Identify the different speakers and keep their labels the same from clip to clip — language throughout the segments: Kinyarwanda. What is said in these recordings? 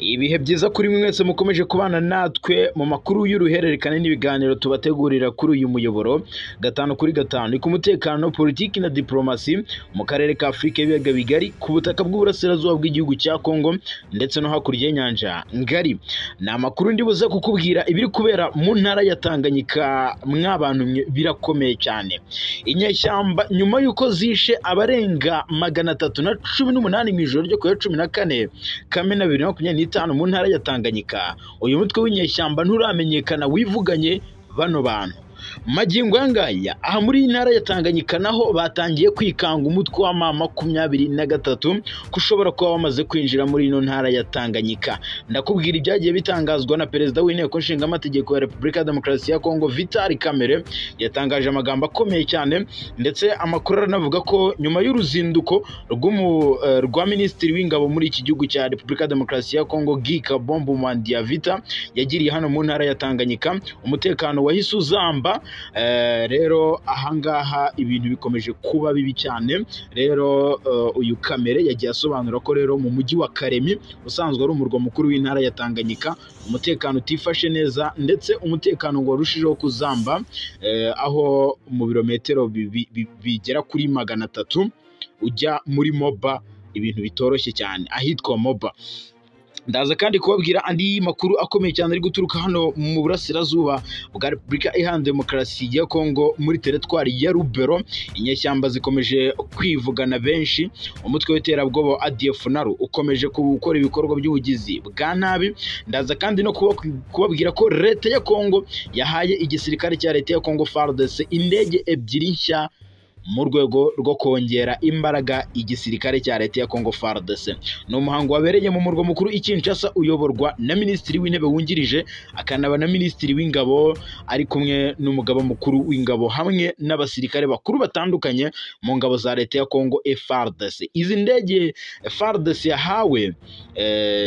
Speaker 1: Ibihe byiza kuri mwese mukomeje kubana natwe mu makuru y'uruhererekane n'ibiganiro tubategurira kuri uyu muyoboro gatanu kuri gatanu. Ni ku mutekano, politiki na diplomasi mu karere ka Afurika y'ibiyaga bigari, ku butaka bw'uburasirazuba bw'igihugu cya Kongo ndetse no hakurya y'inyanja ngari. Ni amakuru ndibuze kukubwira ibiri kubera mu ntara ya Tanganyika. Mwabantu birakomeye cyane. Inyeshyamba nyuma y'uko zishe abarenga 318 mu ijoro ryo ku ya 14 Kamena 2025 mu ntara ya Tanganyika, uyu mutwe w'inyeshyamba nturamenyekana wivuganye bano bantu. Magingo yangaya aha muri intara ya Tanganyika naho batangiye kwikanga umutwe wa M23 kushobora kuba wamaze kwinjira muri ino ntara ya Tanganyika. Ndakubwira ibyagiye bitangazwa na perezida w'inteko nshinga amategeko ya Repubulika ya Demokarasi ya Kongo Vital Kamerhe. Yatangaje amagambo akomeye cyane, ndetse amakuru aranavuga ko nyuma y'uruzinduko rwa minisitiri w'ingabo muri iki gihugu cya Repubulika ya Demokarasi ya Kongo Guy Kabombo Mandiavita yagiriye hano mu ntara ya Tanganyika, umutekano wahise uzamba. Rero ahangaha ibintu bikomeje kuba bibi cyane. Rero uyu Kamerhe yagiye asobanura ko rero mu mujyi wa Karemi usanzwe ari umurwa mukuru w'intara ya Tanganyika umutekano utifashe neza, ndetse umutekano ngo warushijeho kuzamba, aho mu birometero bigera kuri 300 ujya muri Moba ibintu bitoroshye cyane ahitwa Moba. Ndaza kandi kubabwira andi makuru akomeye cyane ari guturuka hano mu burasirazuba bwa Repubulika Iharanira Demokarasi ya Kongo muri teritwari ya Rubero. Inyeshyamba zikomeje kwivugana benshi. Umutwe w'iterabwoba ADF NALU ukomeje gukora ibikorwa by'ubugizi bwa nabi. Ndaza kandi no kubabwira ko leta ya Kongo yahaye igisirikare cya leta ya Kongo FARDC indege ebyiri nshya mu rwego rwo kongera imbaraga igisirikare cya leta ya Kongo FARDC. Ni umuhango wabereye mu murwa mukuru i Kinshasa, uyoborwa na minisitiri w'intebe wungirije akanaba na minisitiri w'ingabo, ari kumwe n'umugaba mukuru w'ingabo hamwe n'abasirikare bakuru batandukanye mu ngabo za leta ya Kongo FARDC. Izi ndege FARDC yahawe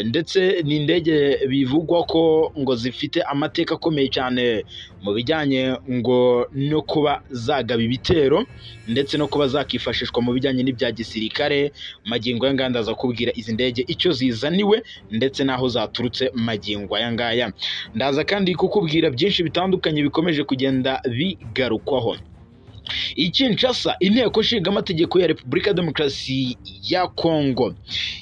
Speaker 1: ndetse ni indege bivugwa ko ngo zifite amateka akomeye cyane mu bijyanye ngo no kuba zagaba ibitero ndetse no kuba zakifashishwa mu bijyanye n'ibya gisirikare. Magingo yanganda za kubwira izi ndege icyo zizaniwe ndetse naho zaturutse magingo yangaya. Ndaza kandi kukubwira byinshi bitandukanye bikomeje kugenda bigarukwaho. Kinshasa, inteko nshinga amategeko ya Repubulika ya Demokarasi ya Kongo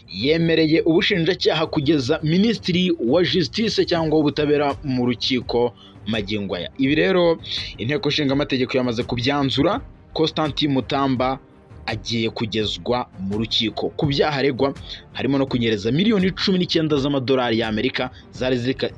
Speaker 1: yemereye ubushinjacyaha kugeza minisitiri wa justice cyangwa ubutabera mu rukiko magingo aya. Ibi rero inteko nshinga amategeko yamaze kubyanzura. Constantin Mutamba agiye kugezwa mu rukiko ku byaha aregwa, harimo no kunyereza miliyoni 19 z'amadolari y'Amerika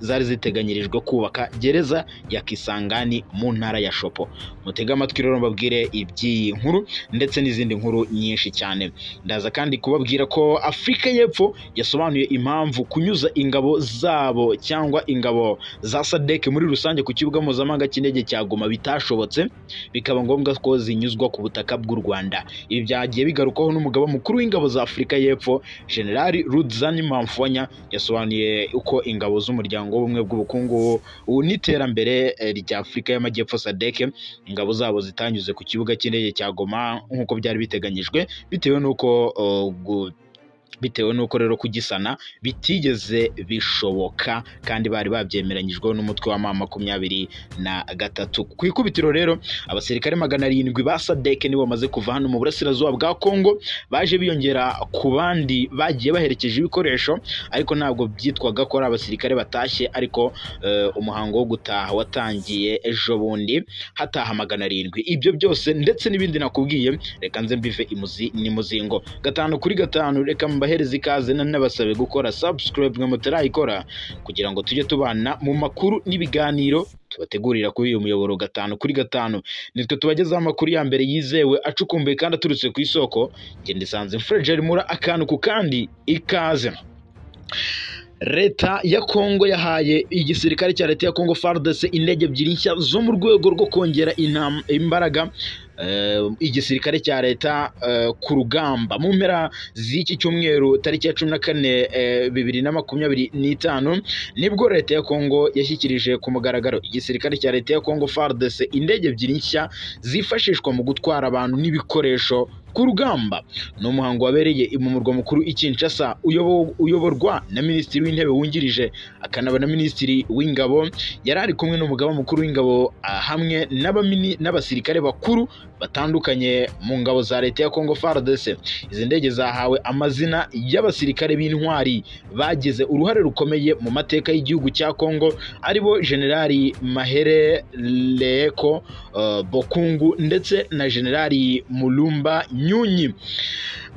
Speaker 1: zari ziteganyirijwe kubaka gereza ya Kisangani mu ntara ya Shopo. Mutega amatwi rero mbabwire iby'iyi nkuru ndetse n'izindi nkuru nyinshi cyane. Ndaza kandi kubabwira ko Afurika y'Epfo yasobanuye impamvu kunyuza ingabo zabo cyangwa ingabo za SADC muri rusange ku kibuga mpuzamahanga cy'indege cya Goma bitashobotse, bikaba ngombwa ko zinyuzwa ku butaka bw'u Rwanda. Ibi byagiye bigarukaho n'umugaba mukuru w'ingabo za Afurika y'Epfo General Rudzani Mamfonya. Yasobanuye uko ingabo z'umuryango w'ubumwe bw'ubukungu n'iterambere rya Afurika y'Amajyepfo SADC ingabo zabo zitanyuze ku kibuga cy'indege cya Goma nk'uko byari biteganyijwe, bitewe nuko rero kugisana bitigeze bishoboka kandi bari babyemeranyijwe n'umutwe wa M23. Ku ikubitiro rero abasirikare 700 ba SADC nibo bamaze kuva hano mu burasirazuba bwa Kongo, baje biyongera ku bandi bagiye baherekeje ibikoresho, ariko ntabwo byitwaga ko ari abasirikare batashye, ariko umuhango wo gutaha watangiye ejo bundi hataha 700. Ibyo byose ndetse n'ibindi nakubwiye reka nze mbive muzingo gatanu kuri gatanu. Reka bahereza ikaze n'abasabe gukora subscribe mwe mutarayikora kugira ngo tujye tubana mu makuru n'ibiganiro tubategurira kuri uyu muyoboro gatanu kuri gatanu. Nitwe tubagezaho amakuru ya mbere yizewe acukumbuye kandi aturutse ku isoko. Ngende sanze Fredger Mura akantu ku kandi ikaze. Leta ya Kongo yahaye igisirikare cya leta ya Kongo FARDC indege ebyiri nshya zo mu rwego rwo kongera imbaraga igisirikare cya leta ku rugamba mu mpera z'iki cyumweru tariki ya 14 2025 nibwo leta ya Kongo yashyikirije ku mugaragaro igisirikare cya leta ya Kongo FARDC indege ebyiri nshya zifashishwa mu gutwara abantu n'ibikoresho ku rugamba. Ni umuhango wabereye mu murwa mukuru i Kinshasa uyoborwa na minisitiri w'intebe wungirije akanaba na minisitiri w'ingabo. Yari ari kumwe n'umugaba mukuru w'ingabo hamwe n'abasirikare bakuru batandukanye mu ngabo za leta ya Kongo FARDC. Izi ndege zahawe amazina y'abasirikare b'intwari bagize uruhare rukomeye mu mateka y'igihugu cya Kongo, aribo Generali Mahere Leko Bokungu ndetse na Generali Mulumba Nyunyi.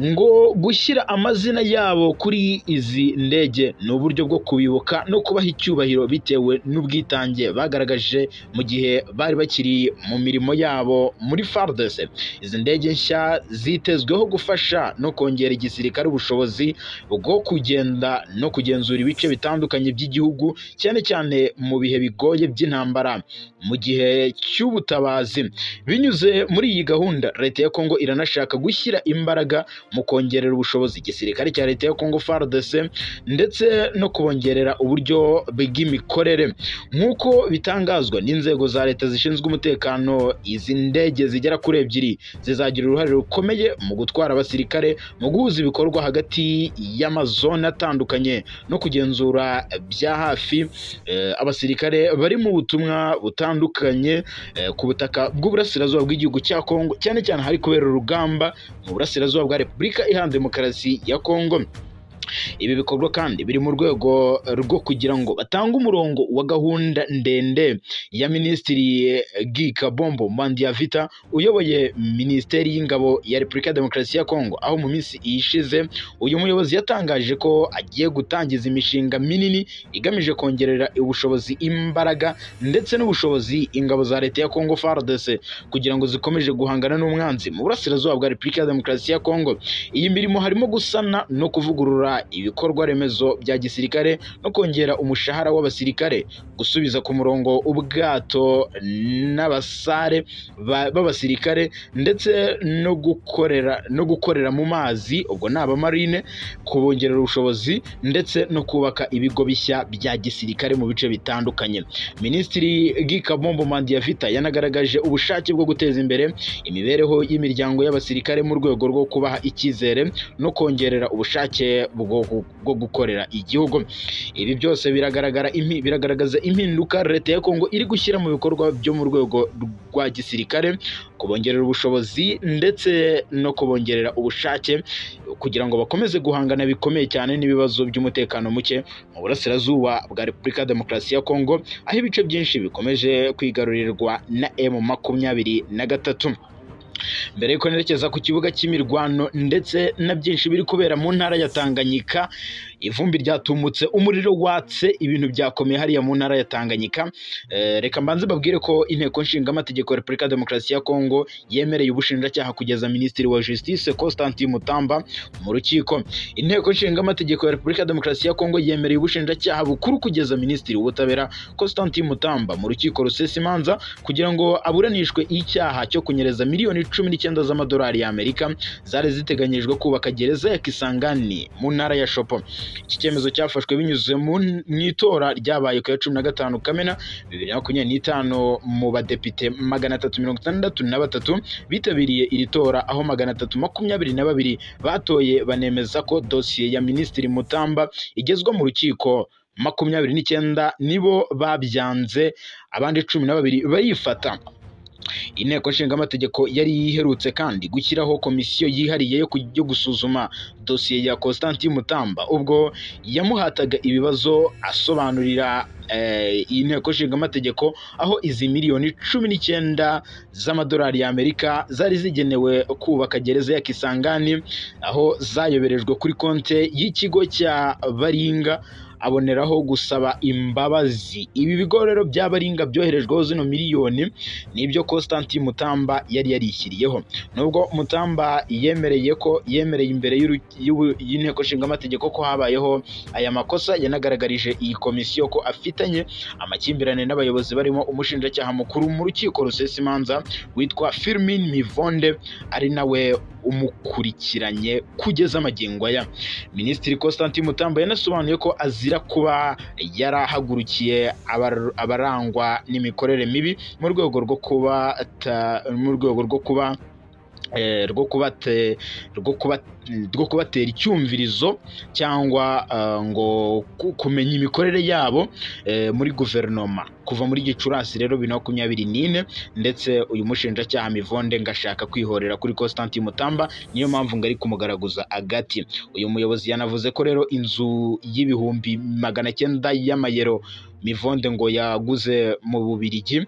Speaker 1: Ngo gushyira amazina yabo kuri izi ndege ni uburyo bwo kubibuka no kubaha icyubahiro bitewe n'ubwitange bagaragaje mu gihe bari bakiri mu mirimo yabo muri FARDC. Izi ndege nshya zitezweho gufasha no kongera igisirikare ubushobozi bwo kugenda no kugenzura ibice bitandukanye by'igihugu, cyane cyane mu bihe bigoye by'intambara mu gihe cy'ubutabazi. Binyuze muri iyi gahunda, leta ya Kongo iranashaka gushyira imbaraga mu kongerera ubushobozi igisirikare cya leta ya Kongo FARDC ndetse no kubongerera uburyo bw'imikorere. Nk'uko bitangazwa n'inzego za leta zishinzwe umutekano, izi ndege zigera kuri ebyiri zizagira uruhare rukomeye mu gutwara abasirikare, mu guhuza ibikorwa hagati y'amazone atandukanye no kugenzura bya hafi abasirikare bari mu butumwa butandukanye ku butaka bw'uburasirazuba bw'igihugu cya Kongo, cyane cyane hari kubera urugamba mu burasirazuba bwa Repubulika Iharanira Demokarasi ya Kongo. Ibi bikorwa kandi biri mu rwego rwo kugira ngo batange umurongo wa gahunda ndende ya Minisitiri Guy Kabombo Mandiavita uyoboye Minisiteri y'Ingabo ya Repubulika ya Demokarasi ya Kongo, aho mu minsi ishize uyu muyobozi yatangaje ko agiye gutangiza imishinga minini igamije kongerera ubushobozi, imbaraga ndetse n'ubushobozi ingabo za leta ya Kongo FARDC kugira ngo zikomeje guhangana n'umwanzi mu burasirazuba bwa Repubulika ya Demokarasi ya Kongo. Iyi mirimo harimo gusana no kuvugurura ibikorwa remezo bya gisirikare no kongera umushahara w'abasirikare, gusubiza ku murongo ubwato n'abasare b'abasirikare ndetse no gukorera mu mazi, ubwo ni abamarine, kubongerera ubushobozi ndetse no kubaka ibigo bishya bya gisirikare mu bice bitandukanye. Minisitiri Guy Kabombo Mandiavita yanagaragaje ubushake bwo guteza imbere imibereho y'imiryango y'abasirikare mu rwego rwo kubaha icyizere no kongerera ubushake bwo gukorera igihugu. Ibi byose biragaragaza impinduka leta ya Kongo iri gushyira mu bikorwa byo mu rwego rwa gisirikare, kubongerera ubushobozi ndetse no kubongerera ubushake kugira ngo bakomeze guhangana bikomeye cyane n'ibibazo by'umutekano muke mu burasirazuba bwa Repubulika ya Demokarasi ya Kongo, aho ibice byinshi bikomeje kwigarurirwa na M23. Mbere yuko nerekeza ku kibuga cy'imirwano ndetse na byinshi biri kubera mu ntara ya Tanganyika, ivumbi ryatumutse, umuriro watse, ibintu byakomeye hariya mu ntara ya Tanganyika. Reka mbanze babwire ko inteko nshinga amategeko ya Repubulika ya Demokarasi ya Kongo yemereye ubushinjacyaha kugeza Minisitiri wa Justice Constantin Mutamba mu rukiko. Inteko nshinga amategeko ya Repubulika ya Demokarasi ya Kongo yemereye ubushinjacyaha bukuru kugeza Minisitiri w'ubutabera Constantin Mutamba mu rukiko rusesa imanza kugira ngo aburanishwe icyaha cyo kunyereza miliyoni 19 z'amadolari y'Amerika zari ziteganyijwe kubaka gereza ya Kisangani mu ntara ya Shopo. Iki cyemezo cyafashwe binyuze mu itora ryabaye ku ya 15 Kamena 2025 mu badepite 363 bitabiriye iri tora, aho 322 batoye banemeza ko dosiye ya Minisitiri Mutamba igezwa mu rukiko. 29 nibo babyanze, abandi 12 bayifata. Inteko nshinga amategeko yari yiherutse kandi gushyiraho komisiyo yihariye yo gusuzuma dosiye ya Constantin Mutamba ubwo yamuhataga ibibazo asobanurira inteko nshinga amategeko aho izi miliyoni 19 z'amadolari y'Amerika zari zigenewe kubaka gereza ya Kisangani, aho zayoberejwe kuri konte y'ikigo cya Baringa aboneraho gusaba imbabazi. Ibi bigo rero by'abaringa byoherejweho zino miliyoni nibyo Constantin Mutamba yari yarishyiriyeho. Nubwo Mutamba yemereye imbere y'inteko nshinga amategeko ko habayeho aya makosa, yanagaragarije iyi komisiyo ko afitanye amakimbirane n'abayobozi barimo umushinjacyaha mukuru mu rukiko rusesa imanza witwa Firmin Mivonde ari nawe umukurikiranye kugeza magingo aya. Minisitiri Constantin Mutamba yanasobanuye ko azira kuba yarahagurukiye abarangwa n'imikorere mibi mu rwego rwo kubatera icyumvirizo cyangwa ngo kumenya imikorere yabo muri guverinoma kuva muri Gicurasi rero 2024, ndetse uyu mushinjacyaha Mivonde ngashaka kwihorera kuri Constantin Mutamba, niyo mpamvu ngari kumugaraguza agati. Uyu muyobozi yanavuze ko rero inzu y'ibihumbi 900 y'amayero Mivonde ngo yaguze mu Bubiligi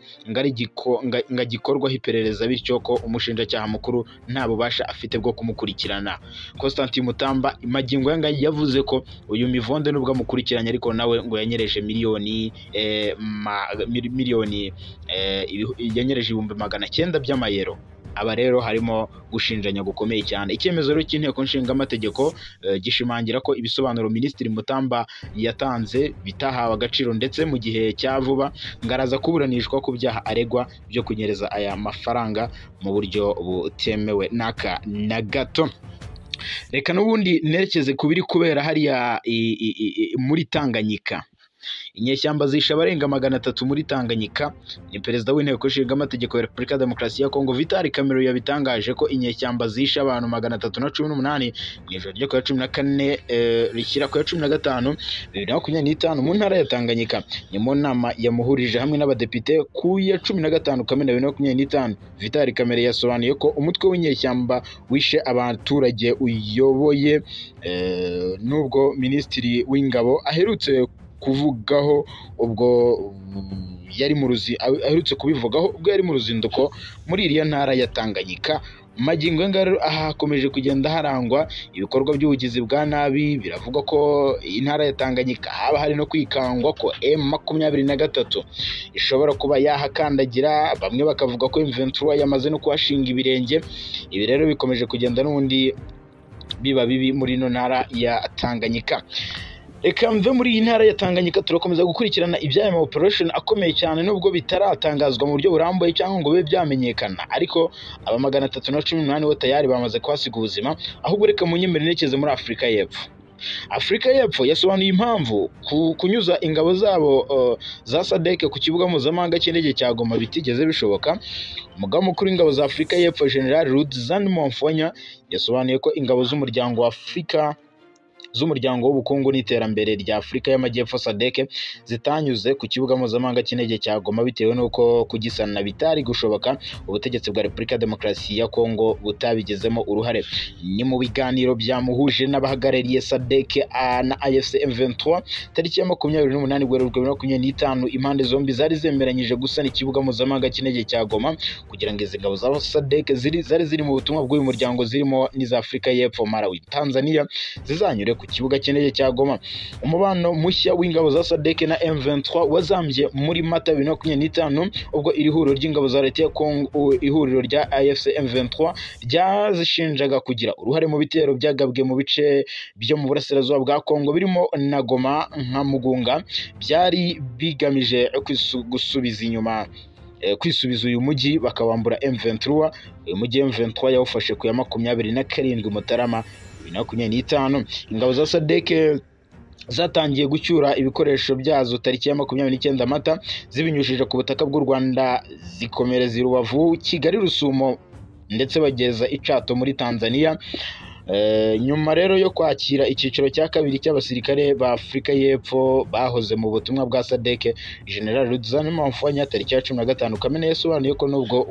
Speaker 1: ngagikorwaho iperereza, bityo ko umushinjacyaha mukuru nta bubasha afite bwo kumukurikirana. Constantin Mutamba magingo yanga yavuze ko uyu Mivonde nubwo amukurikiranye ariko nawe ngo yanyereje yanyereje 900 by'amayero. Aba rero harimo gushinjanya gukomeye cyane. Icyemezo rero cy'inteko nshinga amategeko gishimangira ko ibisobanuro Minisitiri Mutamba yatanze bitahawe agaciro, ndetse mu gihe cya vuba ngaraza kuburanishwa ku byaha aregwa byo kunyereza aya mafaranga mu buryo butemewe n'aka na gato. Reka n'ubundi nerekeze kubiri kubera hariya muri Tanganyika. Inyeshyamba zisha abarenga 300 muri Tanganyika. Ni perezida w'inteko nshinga amategeko ya Repubulika ya Demokarasi ya Kongo Vital Kamerhe yabitangaje ko inyeshyamba zisha abantu 318 mu ijoro ryo ku ya 14 rishyira ku ya 15 2025 mu ntara ya Tanganyika. Ni mu nama yamuhurije hamwe n'abadepite ku ya 15 Kamena 2025. Vital Kamerhe yasobanuye ko umutwe w'inyeshyamba wishe abaturage uyoboye, nubwo Minisitiri w'Ingabo aherutse kuvugaho ubwo yari mu ruzinduko muri iriya ntara ya Tanganyika. Magingo ngaro hakomeje kugenda harangwa ibikorwa by'ubugizi bwa nabi. Biravuga ko intara ya Tanganyika haba hari no kwikangwa ko M23 ishobora kuba yahakandagira. Bamwe bakavuga ko M23 yamaze no kuhashinga ibirenge. Ibi rero bikomeje kugenda n'undi biba bibi muri ino ntara ya Tanganyika. Reka mve muri iyi ntara ya Tanganyika turakomeza gukurikirana iby'aya operation akomeye cyane, nubwo bitaratangazwa mu buryo burambuye cyangwa ngo bibe byamenyekana, ariko aba 318 bo tayari bamaze kwasiga ubuzima. Ahubwo reka munyemere nekeze muri Afurika y'Epfo. Afurika y'Epfo yasobanuye impamvu kunyuza ingabo zabo za SADC ku kibuga mpuzamahanga cy'indege cya Goma bitigeze bishoboka. Umugaba mukuru w'ingabo za Afurika y'Epfo General Rudizan Monfonya yasobanuye ko ingabo z'umuryango wa Afurika z'umuryango w'ubukungu n'iterambere rya Afurika y'Amajyepfo SADC zitanyuze ku kibuga mpuzamahanga cy'indege cya Goma bitewe n'uko kugisana bitari gushoboka. Ubutegetsi bwa Repubulika ya Demokarasi ya Kongo butabigezemo uruhare. Ni mu biganiro byamuhuje n'abahagarariye SADC na AFC M23 tariki ya 28 Werurwe 2025. Impande zombi zari zemeranyije gusana ikibuga mpuzamahanga cy'indege cya Goma kugira ngo izi ngabo za SADC zari ziri mu butumwa bw'uyu muryango zirimo n'iza Afurika y'Epfo, Malawi, Tanzania zizanyure ku kibuga cy'indege cya Goma. Umubano mushya w'ingabo za SADC na M23 wazambye muri Mata 2025 ubwo iri huriro ry'ingabo za leta ya Kongo, ihuriro rya AFC M23 ryazishinjaga kugira uruhare mu bitero byagabwe mu bice byo mu burasirazuba bwa Kongo birimo na Goma nka Mugunga, byari bigamije gusubiza inyuma kwisubiza uyu mujyi bakawambura M23. Uyu mujyi M23 yawufashe ku ya 27 Mutarama 2025. Ingabo za SADC zatangiye gucyura ibikoresho byazo tariki ya 29 Mata zibinyujije ku butaka bw'u Rwanda, zikomereza i Rubavu, Kigali, Rusumo ndetse bageza icato muri Tanzania. Nyuma rero yo kwakira icyiciro cya kabiri cy'abasirikare ba Afurika y'Epfo bahoze mu butumwa bwa SADC, General Rudizan Monfonya tariki ya 15 Kamena yasobanuye ko nubwo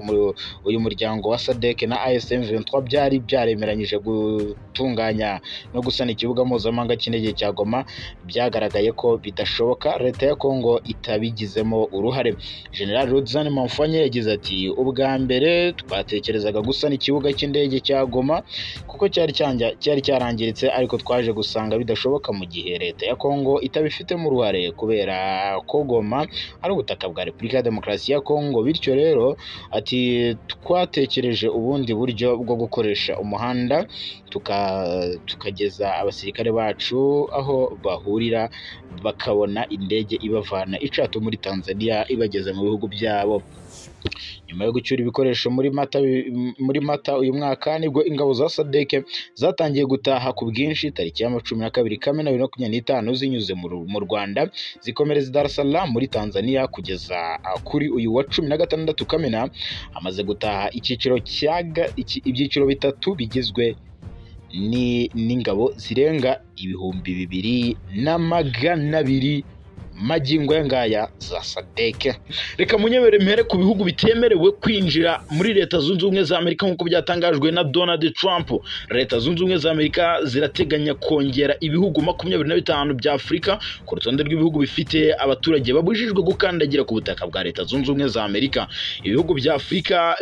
Speaker 1: uyu muryango wa SADC na ASM 23 byari byaremeranyije gutunganya no gusana ikibuga mpuzamahanga cy'indege cya Goma, byagaragaye ko bidashoboka, leta ya Kongo itabigizemo uruhare. General Rudizan Monfonya yagize ati ubwa mbere twatekerezaga gusana ikibuga cy'indege cya Goma kuko cyari cyari cyarangiritse ariko twaje gusanga bidashoboka mu gihe leta ya Kongo itabifitemo uruhare kubera ko Goma ari ubutaka bwa Repubulika ya Demokarasi ya Kongo. Bityo rero ati twatekereje ubundi buryo bwo gukoresha umuhanda tukageza abasirikare bacu aho bahurira bakabona indege ibavana icato muri Tanzania ibageza mu bihugu byabo. Nyuma yo gucyura ibikoresho muri mata uyu mwaka nibwo ingabo za SADC zatangiye gutaha ku bwinshi tariki ya 12 Kamena 2025 zinyuze mu Rwanda zikomereza Dar es Salaam muri Tanzania kugeza kuri uyu wa 16 Kamena amaze gutaha ibyiciro bitatu bigizwe n'ingabo zirenga 2,200 magingo ngaya za SADC. Reka munyebere mpere ku bihugu bitemerewe kwinjira muri Leta Zunze Ubumwe za Amerika nk'uko byatangajwe na Donald Trump. Leta Zunze Ubumwe za Amerika zirateganya kongera ibihugu 25 bya Afurika ku rutonde rw'ibihugu bifite abaturage babujijwe gukandagira ku butaka bwa Leta Zunze Ubumwe za Amerika. Ibihugu bya Afurika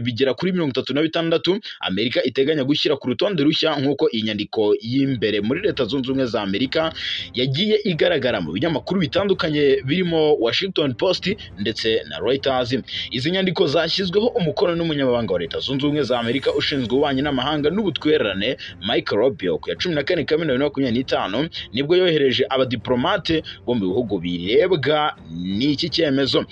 Speaker 1: bigera kuri 36 Amerika iteganya gushyira ku rutonde rushya nk'uko inyandiko y'imbere muri Leta Zunze Ubumwe za Amerika yagiye igaragara mu binyamakuru bitandukanye birimo Washington Post ndetse na Reuters. Izi nyandiko zashyizweho umukono n'umunyamabanga wa Leta Zunze Ubumwe za Amerika ushinzwe ububanyi n'amahanga n'ubutwererane Mike Rubio ku ya 14 Kamena 2025 nibwo yohereje abadiplomate bo mu bihugu birebwa n'iki cyemezo.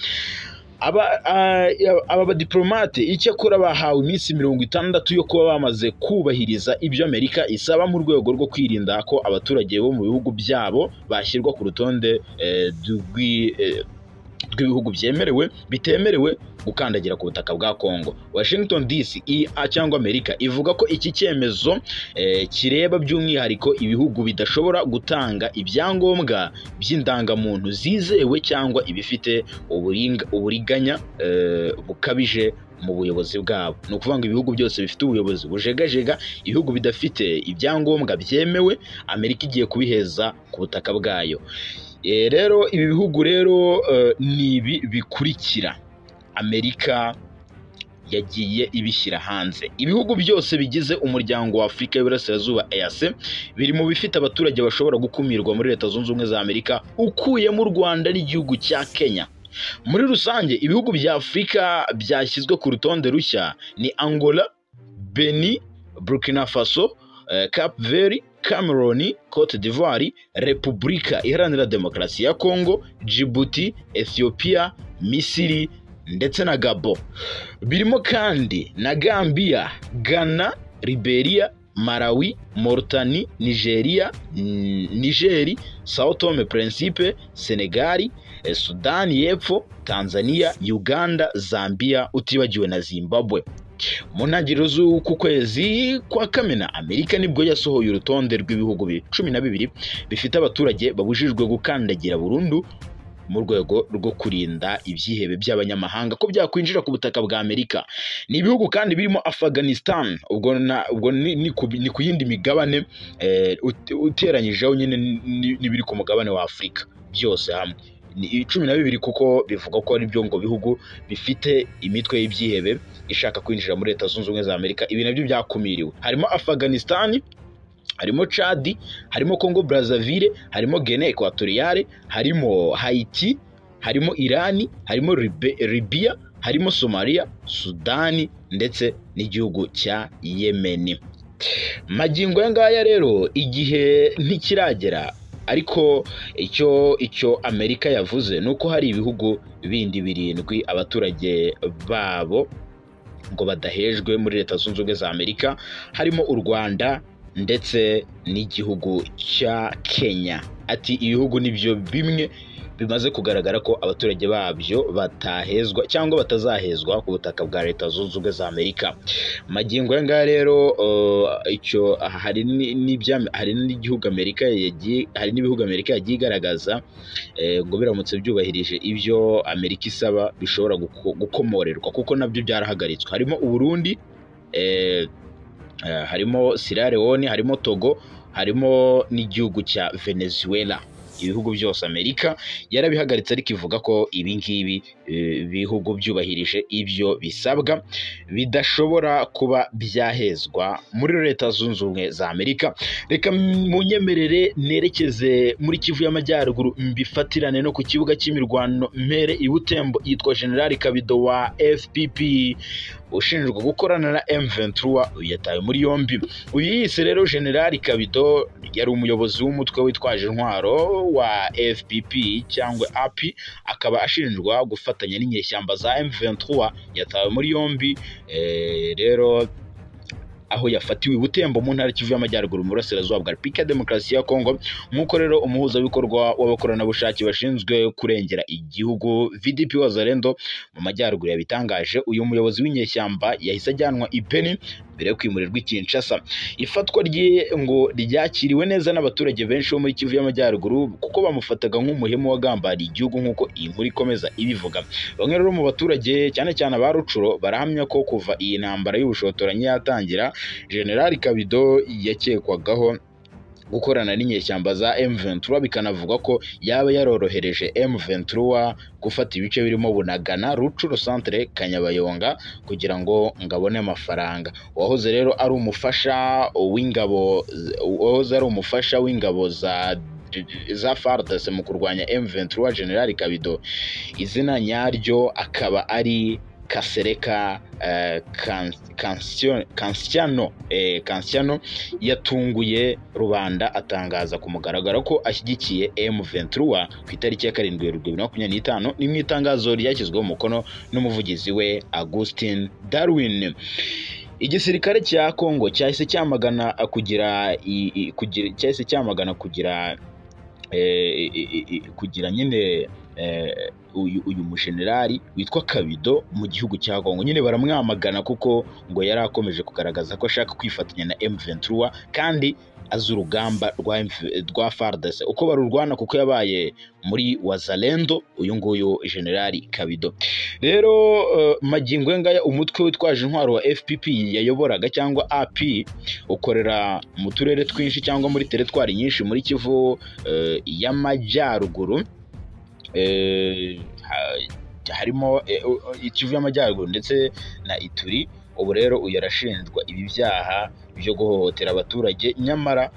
Speaker 1: Aba badiplomate icyakora bahawe iminsi 60 yo kuba bamaze kubahiriza ibyo Amerika isaba mu rwego rwo kwirinda ko abaturage bo mu bihugu byabo bashyirwa ku rutonde rw'ibihugu bitemerewe gukandagira ku butaka bwa Kongo. Washington DC cyangwa Amerika ivuga ko iki cyemezo kireba by'umwihariko ibihugu bidashobora gutanga ibyangombwa by'indangamuntu zizewe cyangwa ibifite uburiganya bukabije mu buyobozi bwabo. Ni ukuvuga ngo ibihugu byose bifite ubuyobozi bujegajega, ibihugu bidafite ibyangombwa byemewe, Amerika igiye kubiheza ku butaka bwayo. Rero ibi bihugu rero ni bikurikira Amerika yagiye ibishyira hanze. Ibihugu byose bigize umuryango wa Afurika y'Iburasirazuba EAC biri mu bifite abaturage bashobora gukumirwa muri Leta Zunze Ubumwe za Amerika ukuyemo u Rwanda n'igihugu cya Kenya. Muri rusange ibihugu bya Afurika byashyizwe ku rutonde rushya ni Angola, Benin, Burkina Faso, Cape Verde, Cameroon, Cote d'Ivoire, Repubulika Iharanira Demokarasi ya Kongo, Djibouti, Ethiopia, Misiri ndetse na Gabon. Birimo kandi na Gambia, Ghana, Liberia, Malawi, Mauritania, Nigeri, Sao Tome Principe, Senegal, Sudan y'Epfo, Tanzania, Uganda, Zambia utibagiwe na Zimbabwe. Mu ntangiriro z'uku kwezi kwa Kamena Amerika nibwo yasohoye urutonde rw'ibihugu 12 bifite abaturage babujijwe gukandagira burundu mu rwego rwo kurinda ibyihebe by'abanyamahanga ko byakwinjira ku butaka bwa Amerika. Ni ibihugu kandi birimo Afghanistan, ubwo ni ku yindi migabane uteranyijeho nyine n'ibiri ku mugabane wa Afurika byose hamwe ni 12 kuko bivuga ko ari byo ngo bihugu bifite imitwe y'ibyihebe ishaka kwinjira muri Leta Zunze Ubumwe za Amerika. Ibi nabyo byakumiriwe, harimo Afghanistan, harimo Chad, harimo Congo Brazzaville, harimo Guinea Equatoriale, harimo Haiti, harimo Iran, harimo Libya, harimo Somalia, Sudani ndetse n'igihugu cya Yemen. Magingo ngaya rero igihe ntikiragera, ariko icyo Amerika yavuze nuko hari ibihugu bindi 7 abaturage babo ngo badahejwe muri Leta Zunze Ubumwe za Amerika, harimo u Rwanda ndetse n'igihugu cya Kenya. Ati ibihugu nibyo bimwe bimaze kugaragara ko abaturage babyo batahezwa cyangwa batazahezwa ku butaka bwa Leta Zunze Ubumwe za Amerika. Magingo ngaya rero icyo hari n'igihugu Amerika yagiye, hari n'ibihugu Amerika yagiye igaragaza ngo biramutse byubahirije ibyo Amerika isaba bishobora gukomorerwa kuko nabyo byarahagaritswe. Harimo u Burundi, harimo Sierra Leone, harimo Togo, harimo n'igihugu cya Venezuela. ibihugu byose. Amerika yarabihagaritse ariko ivuga ko ibi ngibi bihugu byubahirije ibyo bisabwa bidashobora kuba byahezwa muri Leta Zunze Ubumwe za Amerika. Reka munyemerere nerekeze muri Kivu y'Amajyaruguru mbifatirane no ku kibuga cy'imirwano mpere i Butembo. Yitwa General Kabido wa FPP ushinjwa gukorana na M23 yatawe muri yombi. Uyu yise rero General Kabido yari umuyobozi w'umutwe witwaje intwaro wa FPP cyangwa AP, akaba ashinjwa gufatanya n'inyeshyamba za M23. Yatawe muri yombi rero aho yafatiwe Butembo mu ntara Kivu y'Amajyaruguru mu burasirazuba bwa Repubulika ya Demokarasi ya Kongo. Nk'uko rero umuhuzabikorwa w'abakoranabushake bashinzwe kurengera igihugu VDP Wazalendo mu majyaruguru yabitangaje, uyu muyobozi w'inyeshyamba yahise ajyanwa i Beni mbere yo kwimurirwa i Kinshasa. Ifatwa rye ngo ryakiriwe neza n'abaturage benshi bo muri Kivu y'Amajyaruguru kuko bamufataga nk'umuhemu wagambariye igihugu nk'uko iyi nkuru ikomeza ibivuga. Bamwe rero mu baturage cyane cyane aba Rucuro barahamya ko kuva iyi ntambara y'ubushotoranyi yatangira, General Kabido yakekwagaho gukorana n'inyeshyamba za M23, bikanavuga ko yaba yarorohereje M23 gufata ibice birimo Bunagana, Rucuro Centre, Kanyabayonga kugira ngo ngabone amafaranga. Wahoze rero ari umufasha w'ingabo za FARDC mu kurwanya M23. General Kabido izina nyaryo akaba ari Kasereka Kansiano yatunguye rubanda atangaza ku mugaragaro ko ashyigikiye M23 ku itariki ya 7 Werurwe 2025. ni mu itangazo ryashyizweho umukono n'umuvugizi we Augustin Darwin. Igisirikare cya Kongo cyahise cyamagana kugira nyine uyu mushenerali witwa Kabido mu gihugu cya Kongo. Nyine baramwamagana kuko ngo yari akomeje kugaragaza ko ashaka kwifatanya na M23 kandi azi urugamba rwa FARDC uko barurwana kuko yabaye muri Wazalendo uyu nguyu General Kabido. Rero magingo ngaya umutwe witwaje intwaro wa FPP yayoboraga cyangwa AP ukorera mu turere twinshi cyangwa muri teritwari nyinshi muri Kivu y'Amajyaruguru, harimo Kivu y'Amajyaruguru ndetse na Ituri. Ubu rero uyu yarashinjwa ibi byaha byo guhohotera abaturage, nyamara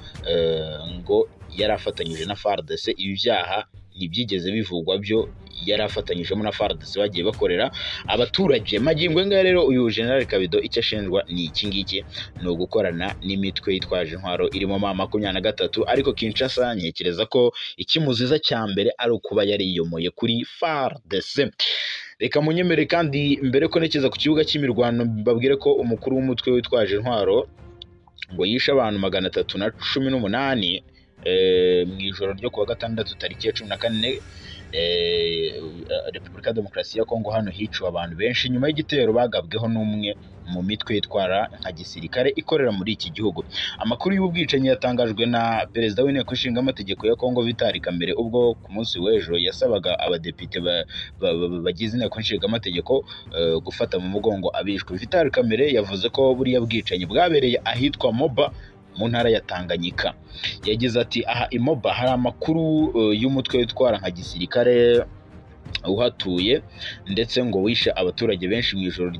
Speaker 1: ngo yarafatanyije na FARDC. Ibi byaha ntibyigeze bivugwa byo yarafatanyijemo na FARDC bagiye bakorera abaturage. Magingo ngaya rero uyu General Kabido icyo ashinjwa ni iki ngiki, ni ugukorana n'imitwe yitwaje intwaro irimo M23, ariko Kinshasa ntekereza ko ikimuziza cya mbere ari ukuba yariyomoye kuri FARDC. Reka munyemere kandi mbere ko nekeza ku kibuga cy'imirwano babwire ko umukuru w'umutwe witwaje intwaro ngo yishe abantu 318 mu ijoro ryo kuwa gatandatu tariki ya 14 Repubulika ya Demokarasi ya Kongo. Hano hiciwe abantu benshi nyuma y'igitero bagabweho n'umwe mu mitwe yitwara nka gisirikare ikorera muri iki gihugu. Amakuru y'ubwicanyi yatangajwe na perezida w'inteko ishinga amategeko ya Kongo Vital Kamerhe ubwo ku munsi w'ejo yasabaga abadepite bagize inteko ishinga amategeko gufata mu mugongo abishwe. Vital Kamerhe yavuze ko buriya bwicanyi bwabereye ahitwa Moba mu ntara ya Tanganyika. Yagize ati aha imoba hari amakuru y'umutwe witwara nka gisirikare uhatuye ndetse ngo wishe abaturage benshi mu ijoro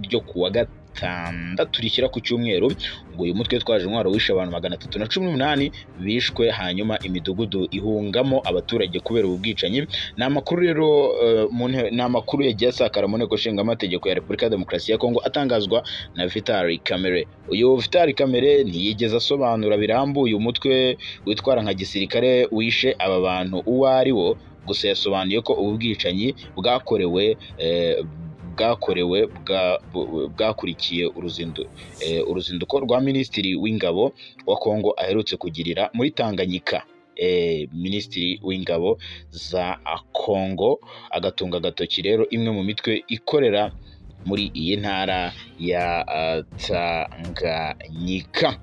Speaker 1: ryo kuwa gatandatu rishyira ku cyumweru. Ngo uyu mutwe twaje intwaro wishe abantu 318 bishwe, hanyuma imidugudu ihungamo abaturage kubera ubwicanyi. Ni amakuru rero ni amakuru yagiye asakara mu nteko ishinga amategeko ya Repubulika ya Demokarasi ya Kongo atangazwa na Vital Kamerhe. Uyu Vital Kamerhe ntiyigeze asobanura birambuye umutwe witwara nka gisirikare wishe aba bantu uwo ari wo, gusa yasobanuye ko ubu bwicanyi bwakurikiye uruzinduko rwa Minisitiri w'Ingabo wa Kongo aherutse kugirira muri Tanganyika. Minisitiri w'Ingabo za Kongo agatunga agatoki rero imwe mu mitwe ikorera muri iyi ntara ya Tanganyika.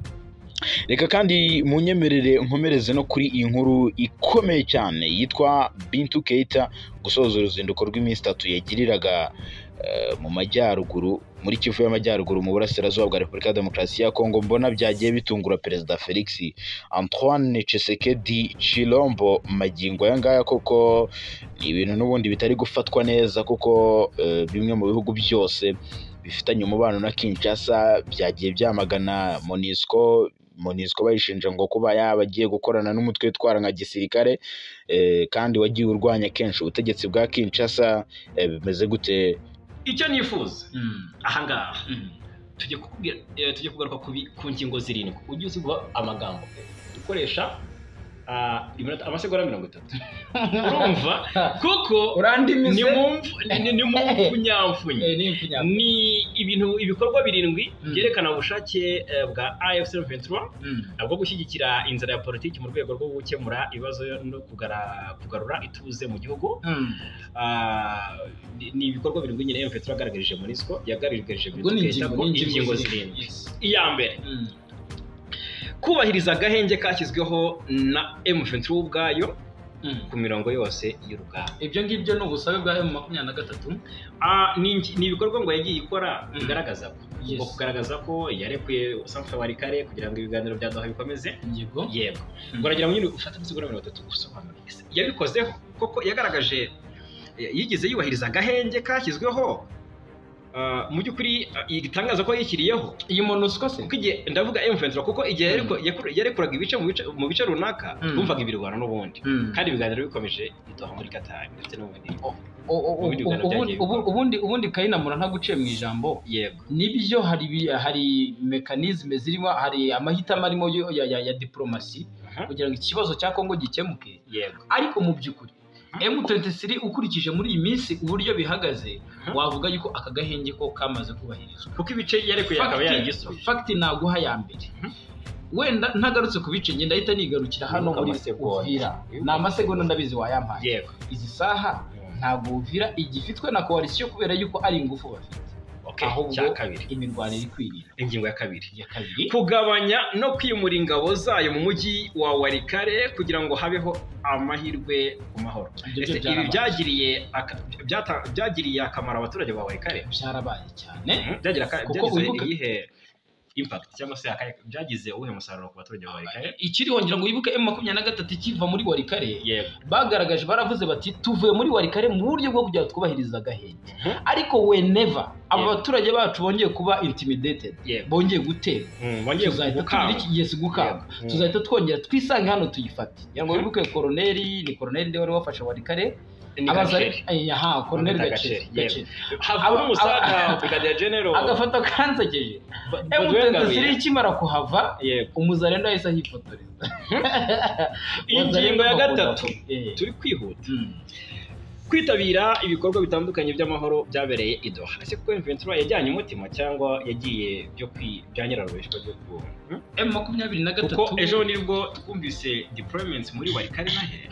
Speaker 1: Reka kandi munyemerere nkomereze no kuri iyi nkuru ikomeye cyane yitwa Bintou Keita gusoza uruzinduko rw'iminsi 3 yagiriraga mu majyaruguru muri Kivu y'Amajyaruguru mu burasirazuba bwa Repubulika ya Demokarasi ya Kongo, mbona byagiye bitungura Perezida Felix Antoine Tshisekedi Tshilombo magingo aya ngaya, koko ni ibintu n'ubundi bitari gufatwa neza, kuko bimwe mu bihugu byose bifitanye umubano na Kinshasa byagiye byamagana MONUSCO bayishinja ngo kuba yabagiye gukorana n'umutwe witwara nka gisirikare, kandi wagiye urwanya kenshi ubutegetsi bwa Kinshasa. Bimeze gute?
Speaker 2: Icyo nifuza ahangaha tujye kugaruka ku ngingo zirindwi ujye uzivuga amagambo dukoresha amasegonda 30. Urumva kuko ni mumfunyamfunye ni ibikorwa birindwi byerekana ubushake bwa AFC M23 bwo gushyigikira inzira ya politiki mu rwego rwo gukemura ibibazo no kugarura ituze mu gihugu. Ni ibikorwa birindwi nyine M23 yagaragarije MONUSCO, yagaragarije ingingo zirindwi. Iya mbere, kubahiriza agahenge kashyizweho na M23 ubwayo ku mirongo yose y'urugamba.
Speaker 3: Ibyo ngibyo ni ubusabe bwa M23.
Speaker 2: Ni ibikorwa ngo yagiye ikora bigaragaza ko kugaragaza ko yarekuye Centre Warikare kugira ngo ibiganiro bya Doha bikomeze. Yego ngo aragira ngo nyine ufate amasegonda 30 gusobanura yabikozeho koko, yagaragaje yigeze yubahiriza agahenge kashyizweho. Mu by'ukuri igitangaza ko yishyiriyeho iyi MONUSCO se, kuko igihe ndavuga M23 kuko igihe yarekuraga ibice mu bice runaka bumvaga ibirwana n'ubundi, kandi ibiganiro bikomeje Doha muri Qatar ndetse
Speaker 3: ubundi Kayinamura ntaguciye mu ijambo.
Speaker 2: Yego,
Speaker 3: nibyo hari mekanizme zirimo, hari amahitamo arimo ya diplomasi kugira ngo ikibazo cya Kongo gikemuke.
Speaker 2: Yego,
Speaker 3: ariko mu by'ukuri M23 ukurikije muri iyi minsi uburyo bihagaze, wavuga yuko aka gahenge ko kamaze kubahirizwa,
Speaker 2: kuko ibice yarekuye akaba yagisubije.
Speaker 3: Fact naguha ya mbere, wenda ntagarutse ku bice ngenda ahita nigarukira hano muri Uvira. Ni amasegonda ndabizi wayampaye.
Speaker 2: Yego,
Speaker 3: izi saha ntabwo Uvira igifitwe na coalition kubera yuko ari ingufu bafite.
Speaker 2: Cya kabiri,
Speaker 3: imirwanire ikwiriye.
Speaker 2: Ingingo ya kabiri, kugabanya no kwimura ingabo zayo mu mujyi wa Warikare kugira ngo habeho amahirwe ku mahoro. Ibi byagiriye akamaro abaturage ba Warikare?
Speaker 3: Byarabaye cyane.
Speaker 2: Byagize iyihe impact cyangwa se byagize ubuhe musaruro ku baturage ba Warikare?
Speaker 3: Ikiriho ngira ngo wibuke M23 ikiva muri Warikare, bagaragaje baravuze bati tuvuye muri Warikare mu buryo bwo kujya twubahiriza agahenge. Ariko whenever aba baturage bacu bongeye kuba intimidated, bongeye gutera, gukanga, tuzahita twongera twisange hano tuyifate. Ngo wibuke Colonel nde wari wafashe Warikare, Colonel Gaceri
Speaker 2: umusaga Brigadier General
Speaker 3: agafata kanzageje. M23 ikimara kuhava, umuzarendo yahise ahifotoreza.
Speaker 2: Ingingo ya gatatu, turi kwihuta, kwitabira ibikorwa bitandukanye by'amahoro byabereye i Doha. Ese kuko M23 yajyanye umutima cyangwa yagiye bya nyirarureshwa byo ku
Speaker 3: M23?
Speaker 2: Kuko ejo nibwo twumvise deployments muri Warikare nahe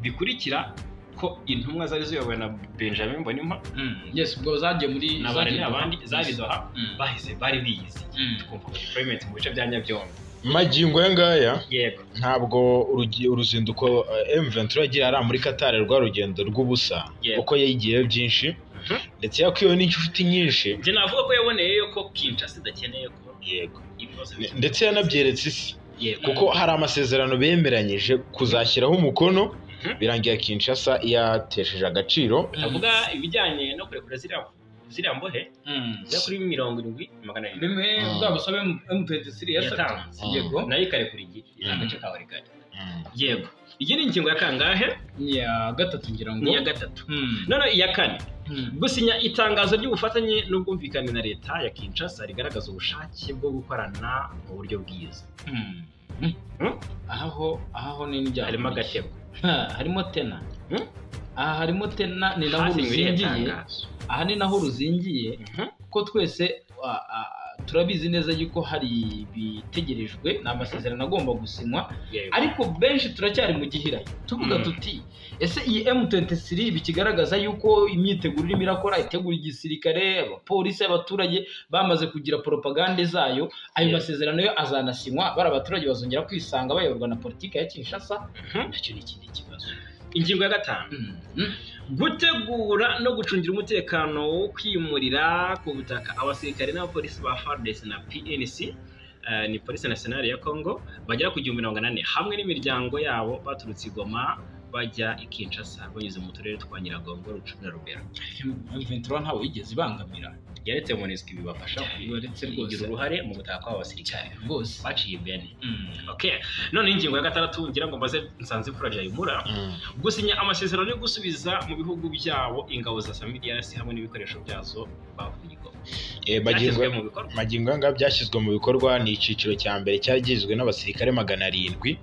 Speaker 2: bikurikira ko intumwa zari ziyobowe na Benjamin Mbonimpa.
Speaker 3: Ubwo zagiye muri
Speaker 2: abandi zari Doha, bahise bari biyizi twumva deployment mu bice bya Nyabyombe.
Speaker 1: Magingo ya ngaya, ntabwo uruzinduko M23 yagiye ari muri Qatar rwa rugendo rw'ubusa, kuko yagiye byinshi ndetse yakwiwe n'inshuti nyinshi.
Speaker 2: Je navuga ko yaboneye ko Kinshasa idakeneye ko
Speaker 1: ndetse yanabyeretse isi, kuko hari amasezerano bemeranyije kuzashyiraho umukono birangiye Kinshasa yatesheje agaciro.
Speaker 2: Avuga ibijyanye no kurekura ziriya mbohe ya kuri 70,700
Speaker 3: bimwe bwabusabe M23 yatanze.
Speaker 2: Yego, nayo ikarekura agace ka Warikare. Yego, iyi ni ingingo ya kangahe?
Speaker 3: Ya gatatu ngira ngo.
Speaker 2: Ni ya gatatu. None iya kane, gusinya itangazo ry'ubufatanye n'ubwumvikane na leta ya Kinshasa rigaragaza ubushake bwo gukorana mu buryo bwiza.
Speaker 3: Aho ni njya
Speaker 2: harimo agatebo,
Speaker 3: harimo tena. Harimo tena ni naho ruzingiye. Aha ni naho ruzingiye, kuko twese turabizi neza yuko hari bitegerejwe n'amasezerano agomba gusinywa, ariko benshi turacyari mu gihirahiro tuvuga tuti ese iyi M23 bikigaragaza yuko imyiteguro irimo irakora, itegura igisirikare, abapolisi, abaturage bamaze kugira propagande zayo, ayo masezerano yo azanasinywa, bara abaturage bazongera kwisanga bayoborwa na politiki ya Kinshasa. Nacyo ni ikindi kibazo.
Speaker 2: ingingo ya 5 gutegura no gucungira umutekano wo kwimurira ku butaka abasirikare n'abapolisi ba FARDC na PNC ni Police Nationale ya Congo bagera ku 180 hamwe n'imiryango yabo baturutse Goma bajya i Kinshasa banyuze mu turere twa Nyiragongo, Rucuru na Rubero.
Speaker 3: Ventura ntawe yigeze ibangamira,
Speaker 2: yaretse MONUSCO bibafasha kugira uruhare mu gutaka kw'abasirikare bose baciye bene. Okay, none ingingo ya 6 ngira ngo mbaze Nsanzimfura Jayimura gusinya amasezerano yo gusubiza mu bihugu byabo ingabo za Samirias hamwe n'ibikoresho byazo bavuye
Speaker 1: magingo yanga byashyizwe mu bikorwa. Ni iciciro cya mbere cyagizwe n'abasirikare 700.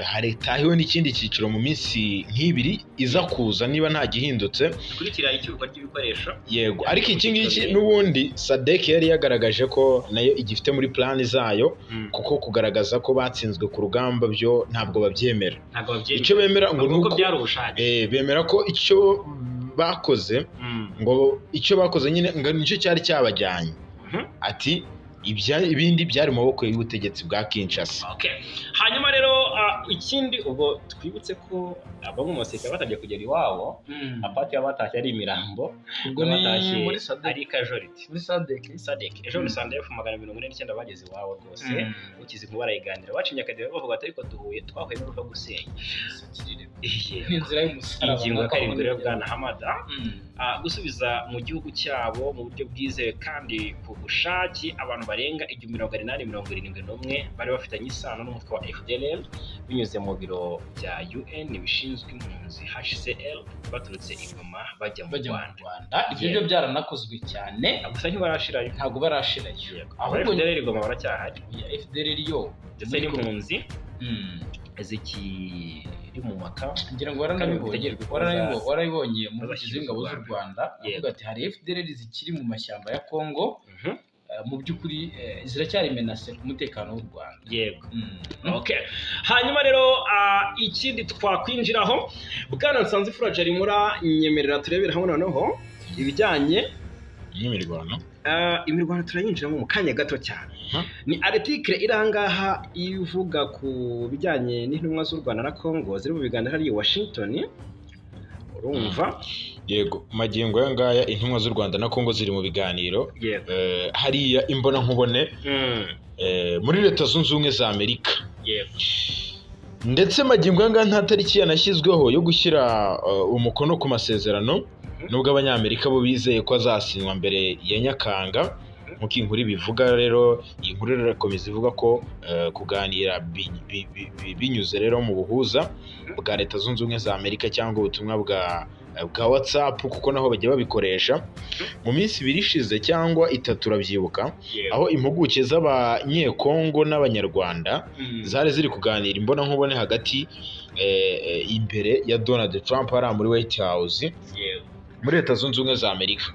Speaker 1: Haretahiwe n'ikindi ciciro mu minsi nk'ibiri iza kuza niba nta gihindutse
Speaker 2: kurikira icyuko ry'ibikoresho.
Speaker 1: Yego, ariko iki ngiki n'ubundi SADC yari yagaragaje ko nayo igifite muri plan zayo, kuko kugaragaza ko batsinzwe ku rugamba byo ntabwo babyemera. Icyo bemera ngo nuko bemera ko icyo bakoze ngo icyo bakoze nyine ngo nicyo cyari cyabajyanye. Ati ibindi byari mu maboko y'ubutegetsi bwa Kinshasa.
Speaker 2: Okay, hanyuma rero ikindi ubwo twibutse ko abamwe mu basirikare batajya kugera iwabo, apati y'abatashye ari imirambo,
Speaker 3: ubwo ni muri
Speaker 2: ari casualty
Speaker 3: muri SADC.
Speaker 2: Ejo muri SADC 149 bageze iwabo rwose, ukizi mu barayigandira bacinye akadebe bavuga ati ariko twahuye n'uruva gusenya
Speaker 3: inzira y'umusaraba.
Speaker 2: Ingingo ya 7 rero bwana Hamada gusubiza mu gihugu cyabo mu buryo bwizewe kandi ku bushake abantu barenga 871 bari bafitanye isano n'umutwe wa FDLR binyuze mu biro bya UN bishinzwe impunzi HCR baturutse Goma bajya mu Rwanda.
Speaker 3: Ibyo byo byaranakozwe cyane,
Speaker 2: gusa ntibarashirayo,
Speaker 3: ntabwo barashirayo,
Speaker 2: ahubwo FDLR Goma baracyahari.
Speaker 3: FDLR yo
Speaker 2: ndetse n'impunzi zikiri mu maka,
Speaker 3: ngira ngo warabibonye mu bashyize ingabo z'u Rwanda avuga ati hari FDLR zikiri mu mashyamba ya Congo, mu by'ukuri ziracyari menase ku mutekano w'u Rwanda.
Speaker 2: Yego. Okay, hanyuma rero ikindi twakwinjiraho bwana Nsanzimfura Jayimura, nyemerera turebera hamwe noneho ibijyanye
Speaker 1: n'imirwano.
Speaker 2: Imirwano turayinjiramo mu kanya gato cyane. Ni article irangaha ivuga ku bijyanye n'intumwa z'u Rwanda na Congo ziri mu biganiro hari i Washington. Urumva?
Speaker 1: Yego, magingo yangaya intumwa z'u Rwanda na Congo ziri mu biganiro. Hariya imbona nkubone muri Leta Zunze Ubumwe za Amerika.
Speaker 2: Yego.
Speaker 1: Ndetse magingo yangaya nta tariki yanashyizweho yo gushyira umukono ku masezerano, nubwo abanyamerika bo bizeye ko azasinywa mbere ya Nyakanga. Nkuko inkuru bivuga rero, iyi nkuru irakomeza ivuga ko kuganira binyuze rero mu buhuza bwa Leta Zunze Ubumwe za Amerika cyangwa ubutumwa bwa WhatsApp, kuko naho bagiye babikoresha mu minsi 2 ishize cyangwa 3 urabyibuka, aho impuguke z'abanyekongo n'abanyarwanda zari ziri kuganira imbona nkubone hagati imbere ya Donald Trump ari muri White House muri Leta Zunze Ubumwe za Amerika.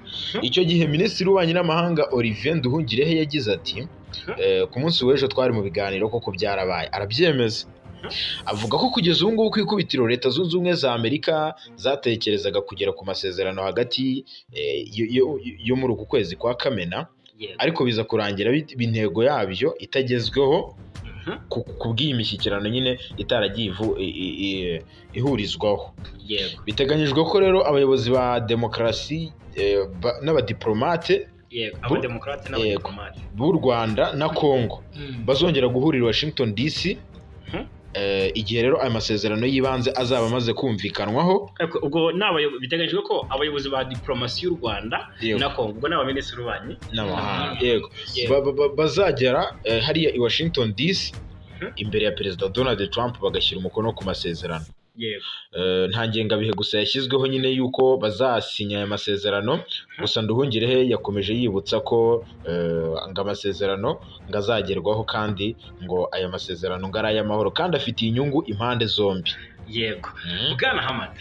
Speaker 1: Icyo gihe Minisitiri w'Ububanyi n'Amahanga Olivier Nduhungirehe yagize ati ku munsi w'ejo twari mu biganiro koko byarabaye, arabyemeza. Avuga ko kugeza ubu ngubu ku ikubitiro Leta Zunze Ubumwe za Amerika zatekerezaga kugera ku masezerano hagati yo muri uku kwezi kwa Kamena, ariko biza kurangira intego yabyo itagezweho kubw'iyi mishyikirano nyine itaragiye ihurizwaho. Biteganyijwe ko rero abayobozi ba demokarasi n'abadiplomate b'u Rwanda na Congo bazongera guhurira Washington DC igihe rero aya masezerano y'ibanze azaba amaze kumvikanwaho.
Speaker 2: Ubwo biteganyijwe ko abayobozi ba diplomasi y'u Rwanda na Congo, ubwo n'abaminisitiri b'ububanyi
Speaker 1: n'amahanga, yego, bazagera hariya i Washington DC imbere ya Perezida Donald Trump bagashyira umukono ku masezerano. Nta ngengabihe gusa yashyizweho nyine yuko bazasinya aya masezerano, gusa Nduhungirehe yakomeje yibutsa ko ngo amasezerano ngo azagerwaho kandi ngo aya masezerano ngo ari ay'amahoro kandi afitiye inyungu impande zombi.
Speaker 2: Yego. Bwana Hamada,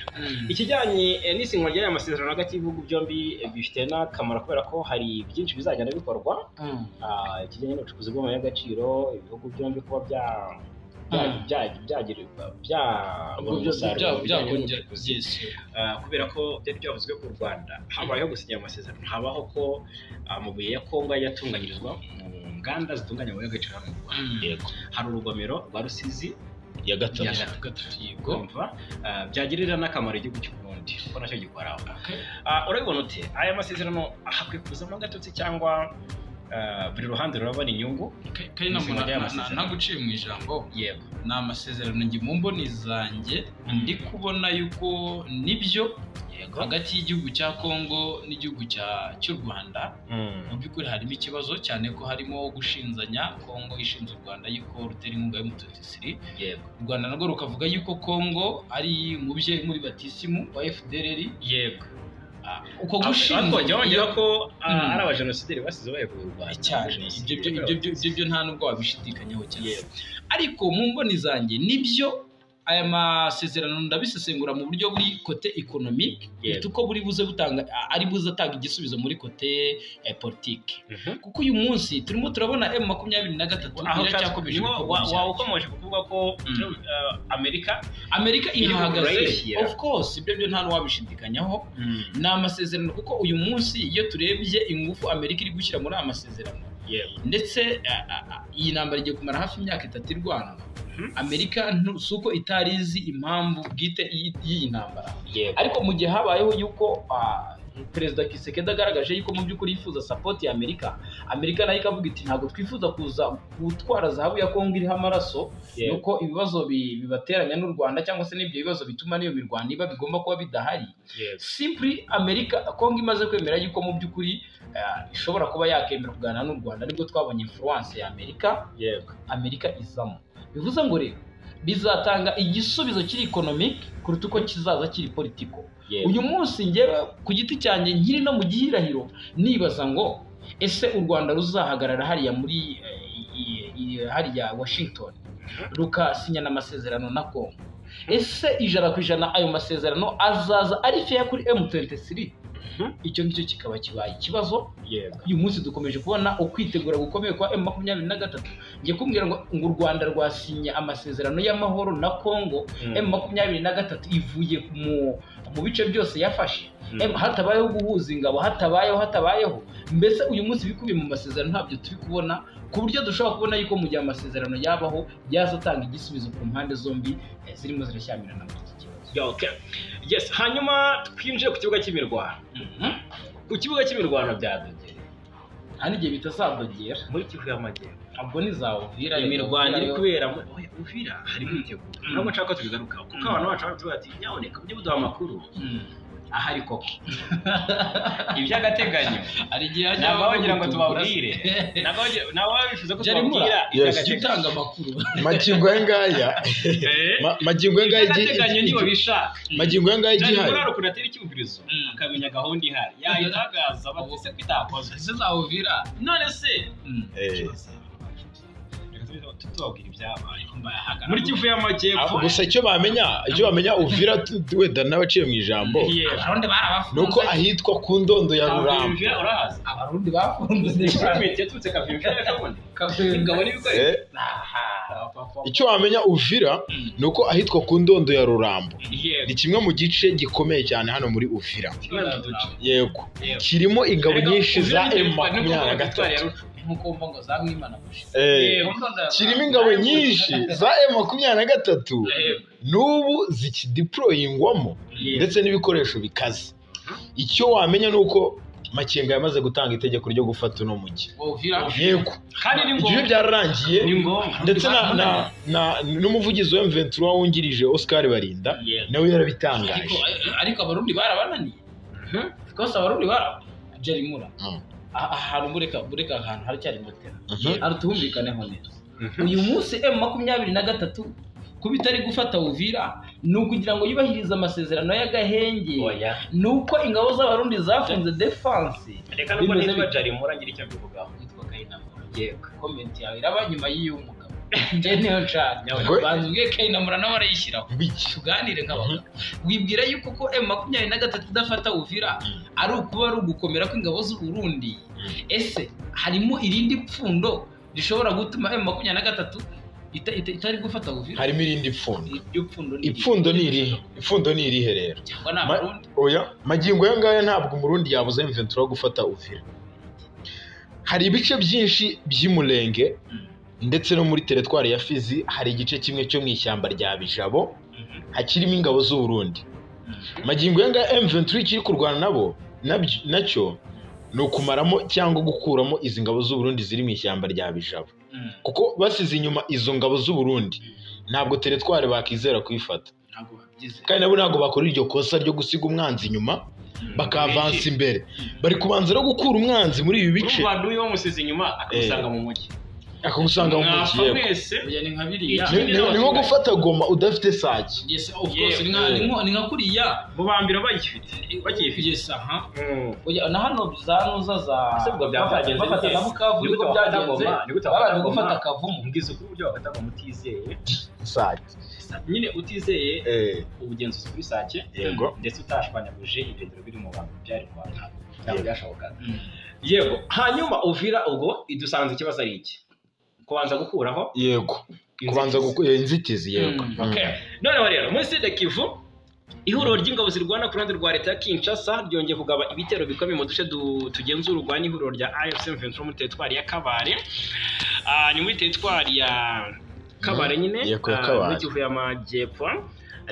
Speaker 2: ikijyanye n'isinywa ry'aya masezerano hagati y'ibihugu byombi bifite n'akamaro kubera ko hari byinshi bizagenda bikorwa. Ikijyanye n'ubucukuzi bw'amabuye y'agaciro, ibihugu byombi kuba kubera ko byari byavuzwe ku Rwanda habayeho gusinya amasezerano, habaho ko amabuye ya Congo yatunganyirizwa mu nganda zitunganya amabuye y'agaciro mu Rwanda. Hari urugomero rwa Rusizi
Speaker 1: ya gatatu
Speaker 3: yego
Speaker 2: byagirira n'akamaro igihugu cy'u Burundi kuko nacyo gikoraho. Urabibona ute aya masezerano hakwiye kuzamo agatotsi cyangwa buri ruhande rurabona inyungu?
Speaker 3: ntaguciye mu ijambo,
Speaker 2: yego
Speaker 3: ni amasezerano njye mu mboni zanjye ndi kubona yuko nibyo hagati y'igihugu cya Kongo n'igihugu cy'u Rwanda mu by'ukuri harimo ikibazo cyane ko harimo gushinzanya. Kongo ishinja u Rwanda yuko rutera inkunga y'M23, u Rwanda narwo rukavuga yuko Kongo ari umubyeyi muri batisimu wa FDLR.
Speaker 2: Yego
Speaker 3: uko gushinja
Speaker 2: ko ari abajenosideri basize bayoboye u Rwanda
Speaker 3: cyane. Ibyo nta nubwo wabishidikanyaho cyane, ariko mu mboni zanjye nibyo aya masezerano ndabisesengura mu buryo buri kote economique tuko buri buze butanga ari buze atanga igisubizo muri kote politique. Kuko uyu munsi turimo turabona M23 iracyakomeje
Speaker 2: wakomeje kuvuga ko Amerika
Speaker 3: ihagaze. Of course ibyo nta wabishidikanyaho, ni amasezerano kuko uyu munsi iyo turebye ingufu Amerika iri gushyira muri aya masezerano ndetse iyi ntambara igiye kumara hafi imyaka 3 irwana. Amerika suko itarizi impamvu bwite y'iyi ntambara, ariko mu gihe habayeho yuko Perezida Kisekedi agaragaje yuko mu by'ukuri yifuza support ya Amerika nayo ikavuga iti ntabwo twifuza kuza gutwara zahabu ya Kongo iriho amaraso, nuko ibibazo bibateranya n'u Rwanda cyangwa se n'ibyo bibazo bituma niyo mirwano iba bigomba kuba bidahari. Simply Amerika Kongo imaze kwemera yuko mu by'ukuri ishobora kuba yakemera kuganira n'u Rwanda, nibwo twabonye influence ya Amerika izamo. Bivuze ngo rero bizatanga igisubizo kiri economic kuruta uko kizaza kiri politiko. Uyu munsi ngewe ku giti cyanjye nkiri no mu gihirahiro nibaza ngo ese u Rwanda ruzahagarara hariya muri hariya Washington rukasinyana amasezerano na Kongo, ese 100% ayo masezerano azaza ari fair kuri M23? Icyo ngicyo kikaba kibaye ikibazo. Uyu munsi dukomeje kubona ukwitegura gukomeye kwa M23. Ngiye kumbwira ngo u Rwanda rwasinye amasezerano y'amahoro na Kongo, M23 ivuye mu bice byose yafashe, hatabayeho guhuza ingabo, hatabayeho mbese uyu munsi bikubiye mu masezerano ntabyo turi kubona, ku buryo dushobora kubona yuko mu gihe amasezerano yabaho yazatanga igisubizo ku mpande zombi zirimo zirashyamirana muri iki kibazo.
Speaker 2: Yes, hanyuma twinjiye ku kibuga cy'imirwano. Ku kibuga cy'imirwano byadogera
Speaker 3: hano igihe bitazadogera
Speaker 2: muri Kivu y'Amajyepfo,
Speaker 3: abwo ni za Uvira.
Speaker 2: Imirwano iri kubera muri Uvira hari kwitegura, ntabwo nshaka tubigarukaho kuko abantu bacu batuye ati nyaboneka mujye muduha amakuru ahari koko iby'agateganyo ari gihe ntabwo bagira ngo tubabwire, ntabwo bifuza ko tubabwira
Speaker 3: iby'agateganyo amakuru
Speaker 1: magingo ngaya
Speaker 2: iby'agateganyo nibo bishaka
Speaker 1: magingo ngaya igihari
Speaker 2: muri kunatera icyumvirizo akamenya gahunda ihari yahitagaza batese kwitakoza
Speaker 3: ese za Uvira
Speaker 2: none se tubabwira ibyabaye muri Kivu y'Amajyepfo.
Speaker 1: Gusa icyo bamenya Uvira wenda n'abaciye mu ijambo nuko ahitwa ku ndondo ya Rurambo.
Speaker 3: Abarundi bafunze
Speaker 2: yaturutse Kavimvira
Speaker 1: icyo wamenya Uvira nuko ahitwa ku ndondo ya Rurambo. Ni kimwe mu gice gikomeye cyane hano muri Uvira. Yego kirimo ingabo nyinshi za M23
Speaker 3: nkuko mva ngo za Mwimana gushi.
Speaker 1: Kirimo ingabo nyinshi za M23 n'ubu zikideployingwamo ndetse n'ibikoresho bikaze. Icyo wamenya nuko Makenga yamaze gutanga itegeko ryo gufata uno mujyi. Yego
Speaker 2: kandi ni
Speaker 1: ibyo byararangiye ndetse n'umuvugizi wa M23 wungirije Oscar Barinda nawe yarabitangaje.
Speaker 3: Ariko abarundi barabananiye kose abarundi Jarimura ahantu bureka ahantu hari cyari motera aratuhumvikaneho neza. Uyu munsi M23 kubitari gufata Uvira nukugira ngo yubahirize amasezerano y'agahenge, nuko ingabo z'abarundi zafunze defense.
Speaker 2: Reka nubwo niba Jarimura ngira icyo bivugaho
Speaker 3: yitwa Kainamura.
Speaker 2: Yego
Speaker 3: comment yawe iraba nyuma y'iyo mugabo nje niyo nshaka banzuye Kainamura nawe arayishyiraho tuganire nk'abagabo. Wibwira yuko ko M23 idafata Uvira ari ukuba ari ugukomera kw'ingabo z'u Burundi? Ese harimo irindi pfundo rishobora gutuma M23 itari gufata Uvira?
Speaker 1: Harimo irindi ipfundo ni irihe rero?
Speaker 3: Cyangwa n'abarundi
Speaker 1: oya magingo yangaya ntabwo umurundi yabuze M23 gufata Uvira. Hari ibice byinshi by'Umurenge ndetse no muri teritwari ya Fizi hari igice kimwe cyo mu ishyamba rya Bijabo hakirimo ingabo z'u Burundi. Magingo yanga M23 kiri kurwana nabo nacyo no kumaramo cyangwa gukuramo izi ngabo z'u Burundi ziri mu ishyamba rya Bijabo, kuko basize inyuma izo ngabo z'u Burundi ntabwo teritwari bakizera kuyifata, kandi nabo ntabwo bakora iryo kosa ryo gusiga umwanzi inyuma bakavansa imbere. Bari kubanza no gukura umwanzi muri ibi bice,
Speaker 2: ubanduye bamusize inyuma akagusanga mu mujyi,
Speaker 1: akagusanga mu mujyi. Ni nko gufata Goma udafite Sake.
Speaker 3: Yes, of course. Ni nka kuriya
Speaker 2: bubambira bakiyifite.
Speaker 3: Yes, aha. Oya, na hano zanuza za bafata na Bukavu niko byagenze. Baraje gufata Kavumu.
Speaker 2: Ngize kuri buryo bakata mutizeye
Speaker 1: Sake.
Speaker 2: Nyine utizeye ubugenzuzi kuri Sake,
Speaker 1: yego,
Speaker 2: ndetse utashwanyaguje ibendero biri mu bantu byari Rwanda. Ntabwo byashoboka. Yego, hanyuma Uvira ubwo idusanze ikibazo ari iki? Kubanza gukuraho,
Speaker 1: yego, kubanza gukura inzitizi, yego.
Speaker 2: Okay. Noneho rero muri Sud Kivu ihuriro ry'ingabo zirwana ku ruhande rwa leta ya Kinshasa ryongeye kugaba ibitero bikomeye mu duce tugenzurwa n'ihuriro rya AFC M23 muri teritwari ya Kabare. Ni muri teritwari ya Kabare nyine, muri Kivu y'Amajyepfo.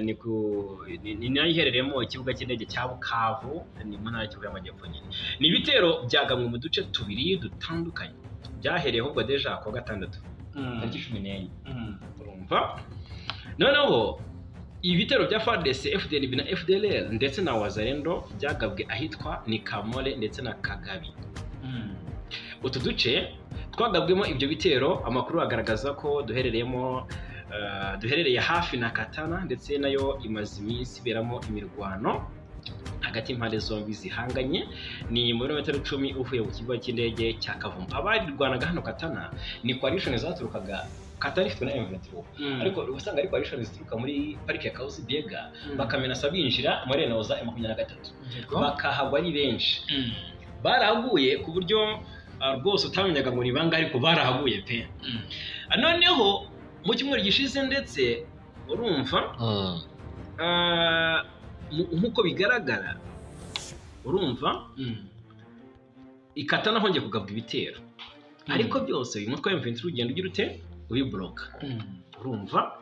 Speaker 2: Ni nayo iherereyemo ikibuga cy'indege cya Bukavu, ni mu ntara y'Kivu y'Amajyepfo nyine. Ni ibitero byagamwe mu duce tubiri dutandukanye, byahereye ahubwo deja ku gatandatu tariki 14. Urumva? Noneho ibitero bya FARDC, FDLB na FDLR ndetse na Wazalendo byagabwe ahitwa ni Kamole ndetse na Kagabi. Utu duce twagabwemo ibyo bitero, amakuru agaragaza ko duherereye hafi na Katana, ndetse nayo imaze iminsi iberamo imirwano hagati impande zombi zihanganye. Ni mu birometero 10 uvuye ku kigo cy'indege cya Kavumu. Abarirwanaga hano Katana ni coalition zaturukaga Katana ifite na M23, ariko usanga ari coalition zituruka muri parike ya Kausi Biega, bakamenasa binjira muri Renoza M23, bakahagwa ari benshi. Barahaguye ku buryo rwose utamenyaga ngo ni banga, ariko barahaguye pe. Noneho mu cyumweru gishize ndetse urumva nkuko bigaragara, urumva Ikatana hongeye kugabwa ibitero, ariko byose uyu mutwe wa M23 ugenda ugira ute ubibloka. Urumva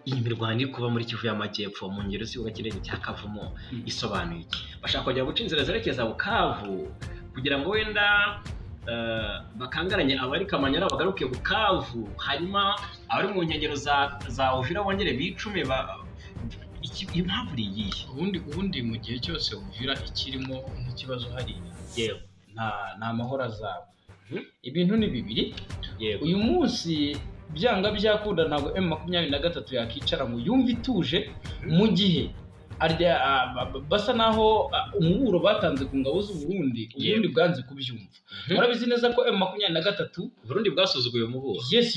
Speaker 2: iyi mirwano iri kuba muri Kivu y'Amajyepfo mu ngero z'ikibuga cy'indege cya Kavumu isobanuye iki? Bashaka kujya guca inzira zerekeza Bukavu kugira ngo wenda bakangaranye abari Kamanyara bagaruke Bukavu, harimo abari mu nkengero za Uvira bongere bicume impamvu iyi.
Speaker 3: Ubundi mu gihe cyose Uvira ikirimo nk'ikibazo hari,
Speaker 2: yego,
Speaker 3: nta mahoro azaba. Ibintu ni bibiri. Uyu munsi byanga byakunda ntabwo M23 yakicara ngo yumve ituje, mu gihe basa naho umuburo batanze ku ngabo z'u Burundi, Burundi bwanze kubyumva. Murabizi neza ko M23
Speaker 2: Burundi bwasuzuguye umuburo.
Speaker 3: Yes,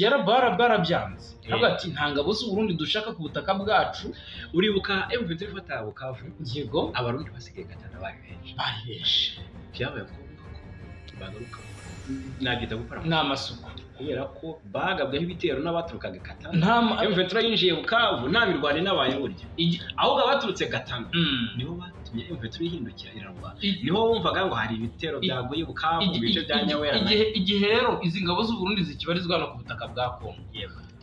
Speaker 3: barabyanze. Ntabwo ati nta ngabo z'u Burundi dushaka ku butaka bwacu.
Speaker 2: Uribuka M23 fata Bukavu,
Speaker 3: yego,
Speaker 2: abarundi basigaye Katana bari benshi. Byabaye ngombwa ko bagaruka nagita gukora
Speaker 3: n'amasuku,
Speaker 2: kubera ko bagabweho ibitero n'abaturukaga Katana. M23 yinjiye Bukavu nta mirwane n'abaye buryo, ahubwo abaturutse Katana niho batumye M23 ihindukira irarwana. Niho wumvaga ngo hari ibitero byaguye Bukavu mu bice bya Nyawera.
Speaker 3: Igihe rero izi ngabo z'u Burundi zikibarizwa no ku butaka bwa Kongo,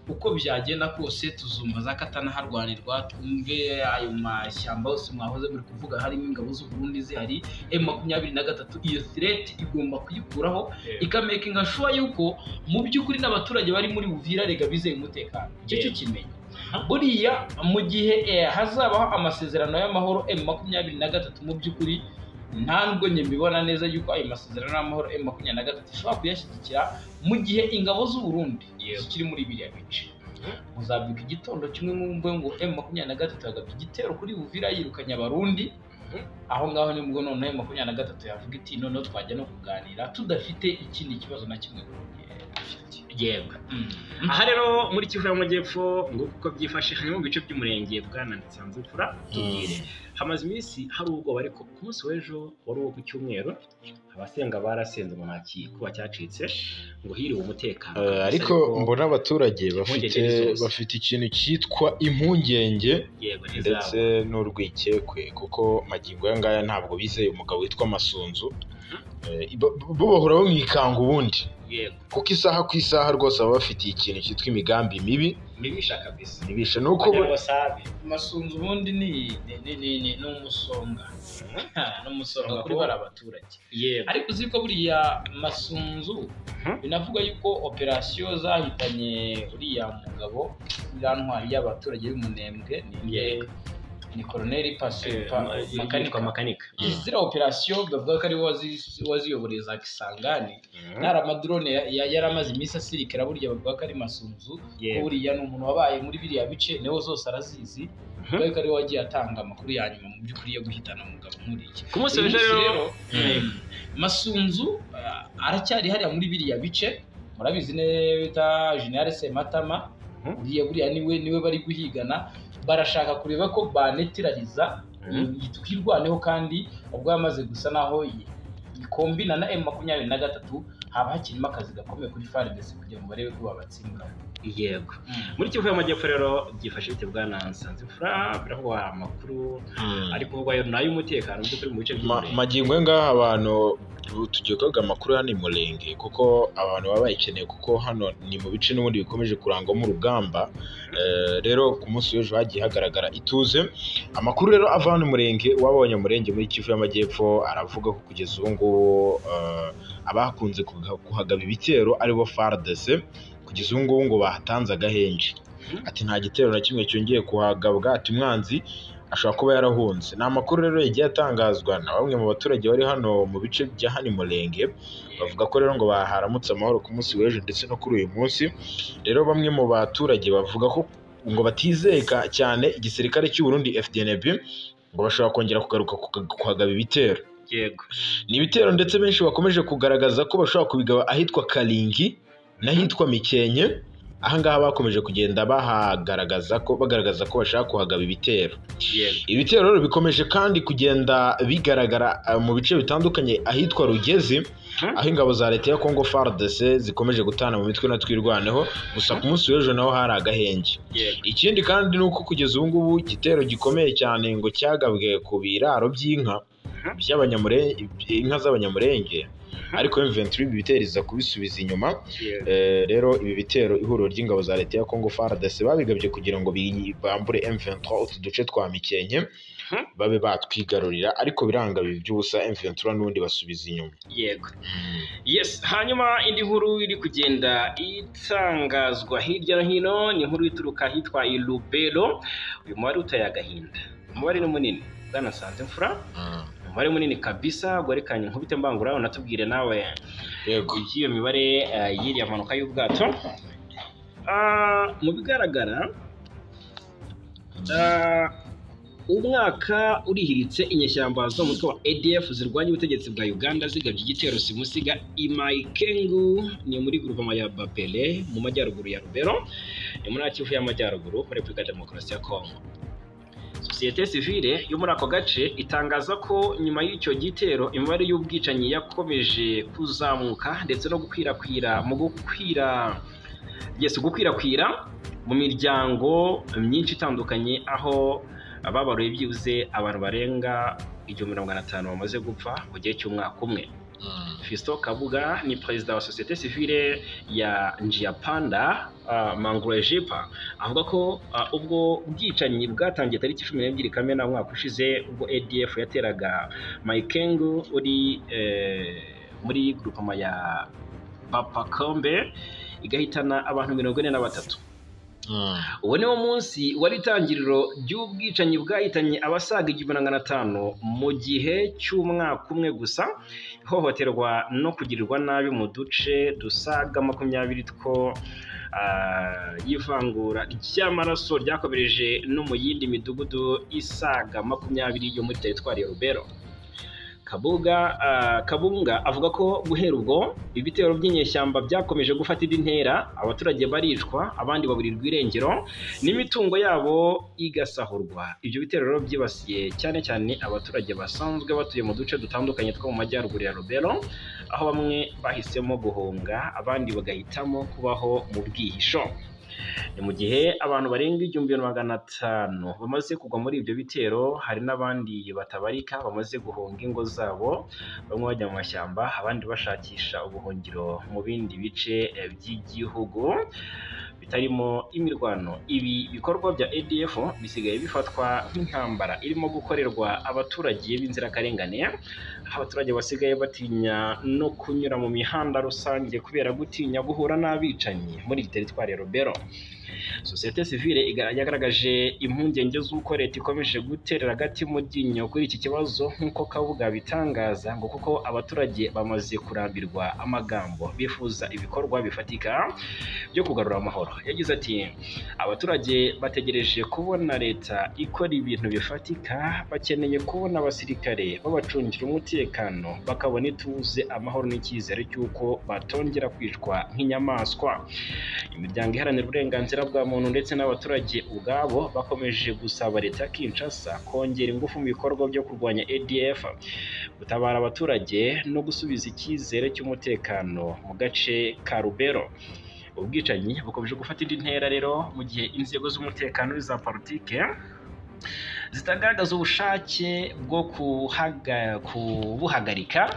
Speaker 3: uko byagenda kose tuzumva za Katana harwanirwa, twumve ayo mashyamba yose mwahoze muri kuvuga harimo ingabo z'u Burundi zihari. M23 iyo threat igomba kuyikuraho, ikamakinga sure yuko mu by'ukuri n'abaturage bari muri Uvira rega bizeye umutekano. Cyo kimenye buriya mu gihe hazabaho amasezerano y'amahoro, M23 mu by'ukuri nta nubwo mbibona neza yuko ayo masezerano y'amahoro M23 ishobora kuyashyigikira mu gihe ingabo z'u Burundi zikiri muri biriya bice. Muzabyuka igitondo kimwe mwumve ngo M23 yagabye igitero kuri Uvira yirukanye abarundi. Aho ngaho nibwo noneho M23 yavuga iti noneho twajya no kuganira tudafite ikindi kibazo na kimwe
Speaker 2: yego. Aha rero muri Kivu y'Amajyepfo ngo kuko byifashe hanyuma mu bice by'umurenge Bwana Nsanzimfura, tubwire hamaze iminsi hari ubwoba, ariko ku munsi w'ejo wari uwo ku cyumweru abasenga barasenze mu ntaki kuba cyacitse ngo hiriwe umutekano.
Speaker 1: Ariko mbona abaturage bafite ikintu cyitwa impungenge ndetse n'urwikekwe, kuko magingo ya ngaya ntabwo bizeye umugabo witwa Masunzu. Bo bahora bamwikanga ubundi kuko isaha ku isaha rwose baba bafitiye ikintu cyitwa imigambi
Speaker 2: mibisha kabisa.
Speaker 1: Mibisha nuko
Speaker 3: Masunzu ubundi ni umusonga. N'umusonga kuri bara abaturage. Ariko uziko buriya Masunzu binavuga yuko operation zahitanye uriya mugabo irantwari y'abaturage y'umunembwe ni Colonel Makanika. Izira operation bavuga ko ari waziyoboreza Kisangani. Nara amadrone yaramaze imisi asirikira burya bavuga ko ari Masunzu. Buriya n'umuntu wabaye muri biriya bice neho zose arazizi. Bavuga ko ari wagiye atanga amakuru ya nyuma mu by'ukuri yo guhitana umugabo muri iki.
Speaker 2: Ku munsi rero
Speaker 3: Masunzu aracyari hariya muri biriya bice. Murabizi bita General Sematama. Buriya niwe bari guhigana. Barashaka kureba ko banetirariza yitwirwaneho kandi ubwo yamaze gusa naho ikombina na M23 haba hakirimo akazi gakomeye kuri FARDC kugira ngo barebe ko babatsimbura.
Speaker 2: Yego. Muri Kivu y'Amajyepfo rero byifashe bite bwana Nsanzimfura biravuga amakuru ariko ubwo nayo umutekano by'ukuri mu bice
Speaker 1: magingo ngaha abantu tugiye kuvuga amakuru hano Murenge kuko abantu baba bayikeneye kuko hano ni mu bice n'ubundi bikomeje kurangwamo urugamba. Rero ku munsi w'ejo hagiye hagaragara ituze. Amakuru rero ava hano Murenge wabonye Murenge muri Kivu y'Amajyepfo aravuga ko kugeza ubu ngubu abakunze kuhagaba ibitero aribo FARDC kugeza ubu ngubu ngo bahatanze agahenje. Ati nta gitero na kimwe cyongeye kuhagabwa, ati umwanzi ashobora kuba yarahunze. Ni amakuru rero yagiye atangazwa na bamwe mu baturage bari hano mu bice bya hano Murenge. Bavuga ko rero ngo baharamutse amahoro ku munsi w'ejo ndetse no kuri uyu munsi. Rero bamwe mu baturage bavuga ko ngo batizeka cyane igisirikare cy'u Burundi FDNB ngo bashobora kongera kugaruka kuhagaba ibitero.
Speaker 2: Yego.
Speaker 1: Ni ibitero ndetse benshi bakomeje kugaragaza ko bashobora kubigaba ahitwa Kalingi n'ahitwa Mikenke. Ahangaha bakomeje kugenda bagaragaza ko bashaka kuhagaba ibitero. Ibitero rero bikomeje kandi kugenda bigaragara mu bice bitandukanye ahitwa Rugezi, aho ingabo za leta ya Congo FARDC zikomeje gutana mu mitwe na twirwaneho. Gusa ku munsi w'ejo naho hari agahenge. Ikindi kandi nuko kugeza ubu ngubu igitero gikomeye cyane ngo cyagabwe ku biraro by'inka by'abanyamurenge, inka z'abanyamurenge, ariko M23 bitereza kubisubiza inyuma. Rero ibi bitero ihuriro ry'ingabo za leta ya Congo FARDC babigabye kugira ngo bambure M23 utu duce twa Mikenke babe batwigarurira, ariko biranga bibi by'ubusa M23 n'ubundi basubiza inyuma.
Speaker 2: Yego. Yes, hanyuma indi nkuru iri kugenda itangazwa hirya no hino ni inkuru ituruka hitwa Ilubero. Uyu mwari utaya agahinda, umubare ni munini bwana Nsanzimfura. Umubare munini kabisa gwerekanye nkubite mbangura unatubwire nawe
Speaker 1: yego
Speaker 2: iyo mibare yiriya mpanuka y'ubwato. Mu bigaragara umwaka urihiritse inyeshyamba zo mu mutwe wa ADF zirwanya ubutegetsi bwa Uganda zigabye igitero simusiga Imaikengu ni muri groupement ya Bapele mu majyaruguru ya Rubero ni muri Kivu y'Amajyaruguru muri Repubulika ya Demokarasi ya Kongo. Societe civile yo muri ako gace itangaza ko nyuma y'icyo gitero imibare y'ubwicanyi yakomeje kuzamuka ndetse no gukwirakwira mu miryango myinshi itandukanye, aho ababaruye byibuze abantu barenga 150 bamaze gupfa mu gihe cy'umwaka umwe. Fiston Kabuga ni perezida wa Societe civile ya Njiapanda Mangurejipa avuga ko ubwo bwicanyi bwatangiye tariki 12 Kamena umwaka ushize ubwo ADF yateraga Maikengu uri muri groupement ya Bapakombe igahitana abantu 43. Uwo ni wo munsi wari itangiriro ry'ubwicanyi bwahitanye abasaga 150 mu gihe cy'umwaka umwe gusa. Ihohoterwa no kugirirwa nabi mu duce dusaga 20 two y'ivangura ry'amaraso ryakomereje no mu yindi midugudu isaga 20 yo muri teritwari ya Rubero. Kabunga avuga ko guhera ubwo ibitero by'inyeshyamba byakomeje gufata indi ntera, abaturage baricwa abandi baburirwa irengero n'imitungo yabo igasahurwa. Ibyo bitero rero byibasiye cyane cyane abaturage basanzwe batuye mu duce dutandukanye two mu majyaruguru ya Rubero, aho bamwe bahisemo guhunga abandi bagahitamo kubaho mu bwihisho. ni mu gihe abantu barenga 1,500 bamaze kugwa muri ibyo bitero, hari n'abandi batabarika bamaze guhunga ingo zabo, bamwe bajya mu mashyamba abandi bashakisha ubuhungiro mu bindi bice by'igihugu bitarimo imirwano. Ibi bikorwa bya ADF bisigaye bifatwa nk'intambara irimo gukorerwa abaturage b'inzirakarengane, abaturage basigaye batinya no kunyura mu mihanda rusange kubera gutinya guhura n'abicanyi muri teritwari ya Rubero. Sosiyete sivile yagaragaje impungenge z'uko leta ikomeje guterera agati mu ryinyo kuri iki kibazo nk'uko Kabuga bitangaza, ngo kuko abaturage bamaze kurambirwa amagambo, bifuza ibikorwa bifatika byo kugarura amahoro. Yagize ati abaturage bategereje kubona leta ikora ibintu bifatika, bakeneye kubona abasirikare babacungira umutekano, bakabona ituze, amahoro n'icyizere cy'uko batongera kwicwa nk'inyamaswa. Imiryango iharanira uburenganzira bwa muntu ndetse n'abaturage ubwabo bakomeje gusaba leta Kinshasa kongera ingufu mu bikorwa byo kurwanya ADF, gutabara abaturage no gusubiza icyizere cy'umutekano mu gace ka Rubero. Ubwicanyi bukomeje gufata indi ntera rero mu gihe inzego z'umutekano za politike zitagaragaza ubushake bwo kubuhagarika,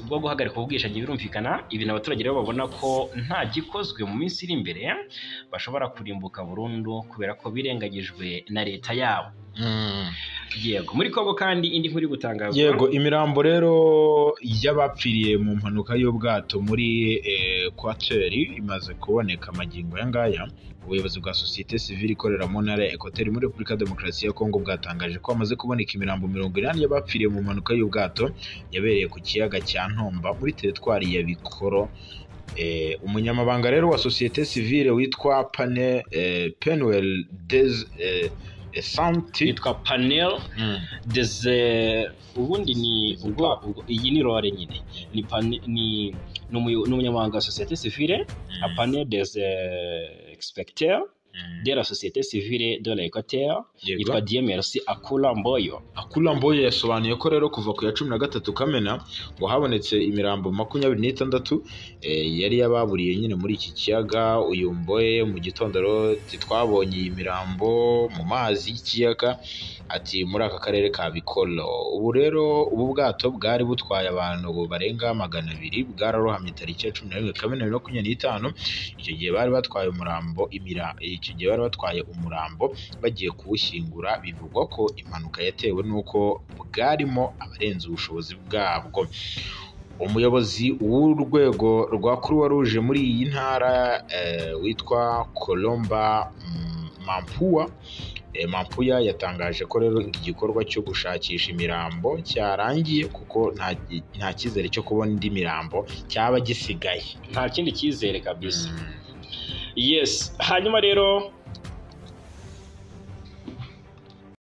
Speaker 2: bwo guhagarika ubwicanyi. Birumvikana ibintu abaturage rero babona ko nta gikozwe mu minsi iri imbere bashobora kurimbuka burundu kubera ko birengagijwe na leta yabo. Yego, muri Kongo kandi indi nkuru gutangazwa.
Speaker 1: Yego, imirambo rero y'abapfiriye mu mpanuka y'ubwato muri Equateur imaze kuboneka magingo ya ngaya. Ubuyobozi bwa sosiyete sivile ikorera mu ntara ya Equateur muri Repubulika Demokarasi ya Kongo bwatangaje ko hamaze kuboneka imirambo 80 y'abapfiriye mu mpanuka y'ubwato yabereye ku kiyaga cya Ntomba muri teritwari ya Bikoro. Umunyamabanga rero wa sosiyete sivile witwa Penuel des Santi
Speaker 2: yitwa Panel des ubundi ni iyi ni role nyine ni umunyamabanga wa sosiyete sivile Panel des Inspecteurs de la société civile de l'Équateur yitwa DMRC Akula Mboyo.
Speaker 1: Akula Mboyo yasobanuye ko rero kuva ku ya 13 Kamena ngo habonetse imirambo 26 yari yababuriye nyine muri iki kiyaga. Uyu Mboye mu gitondo rero twabonye iyi mirambo mu mazi y'ikiyaga, ati muri aka karere ka Bikolo. Ubu rero ubu bwato bwari butwaye abantu barenga 200 bwararohamye tariki ya 11 Kamena 2025. Icyo gihe bari batwaye umurambo bagiye kuwushyingura. Bivugwa ko impanuka yatewe n'uko bwarimo abarenze ubushobozi bwabwo. Umuyobozi w'urwego rwa Croix Rouge muri iyi ntara witwa Colomba Mampuya yatangaje ko rero igikorwa cyo gushakisha imirambo cyarangiye kuko nta cyizere cyo kubona indi mirambo cyaba gisigaye,
Speaker 2: nta kindi cyizere kabisa. Yes, hanyuma rero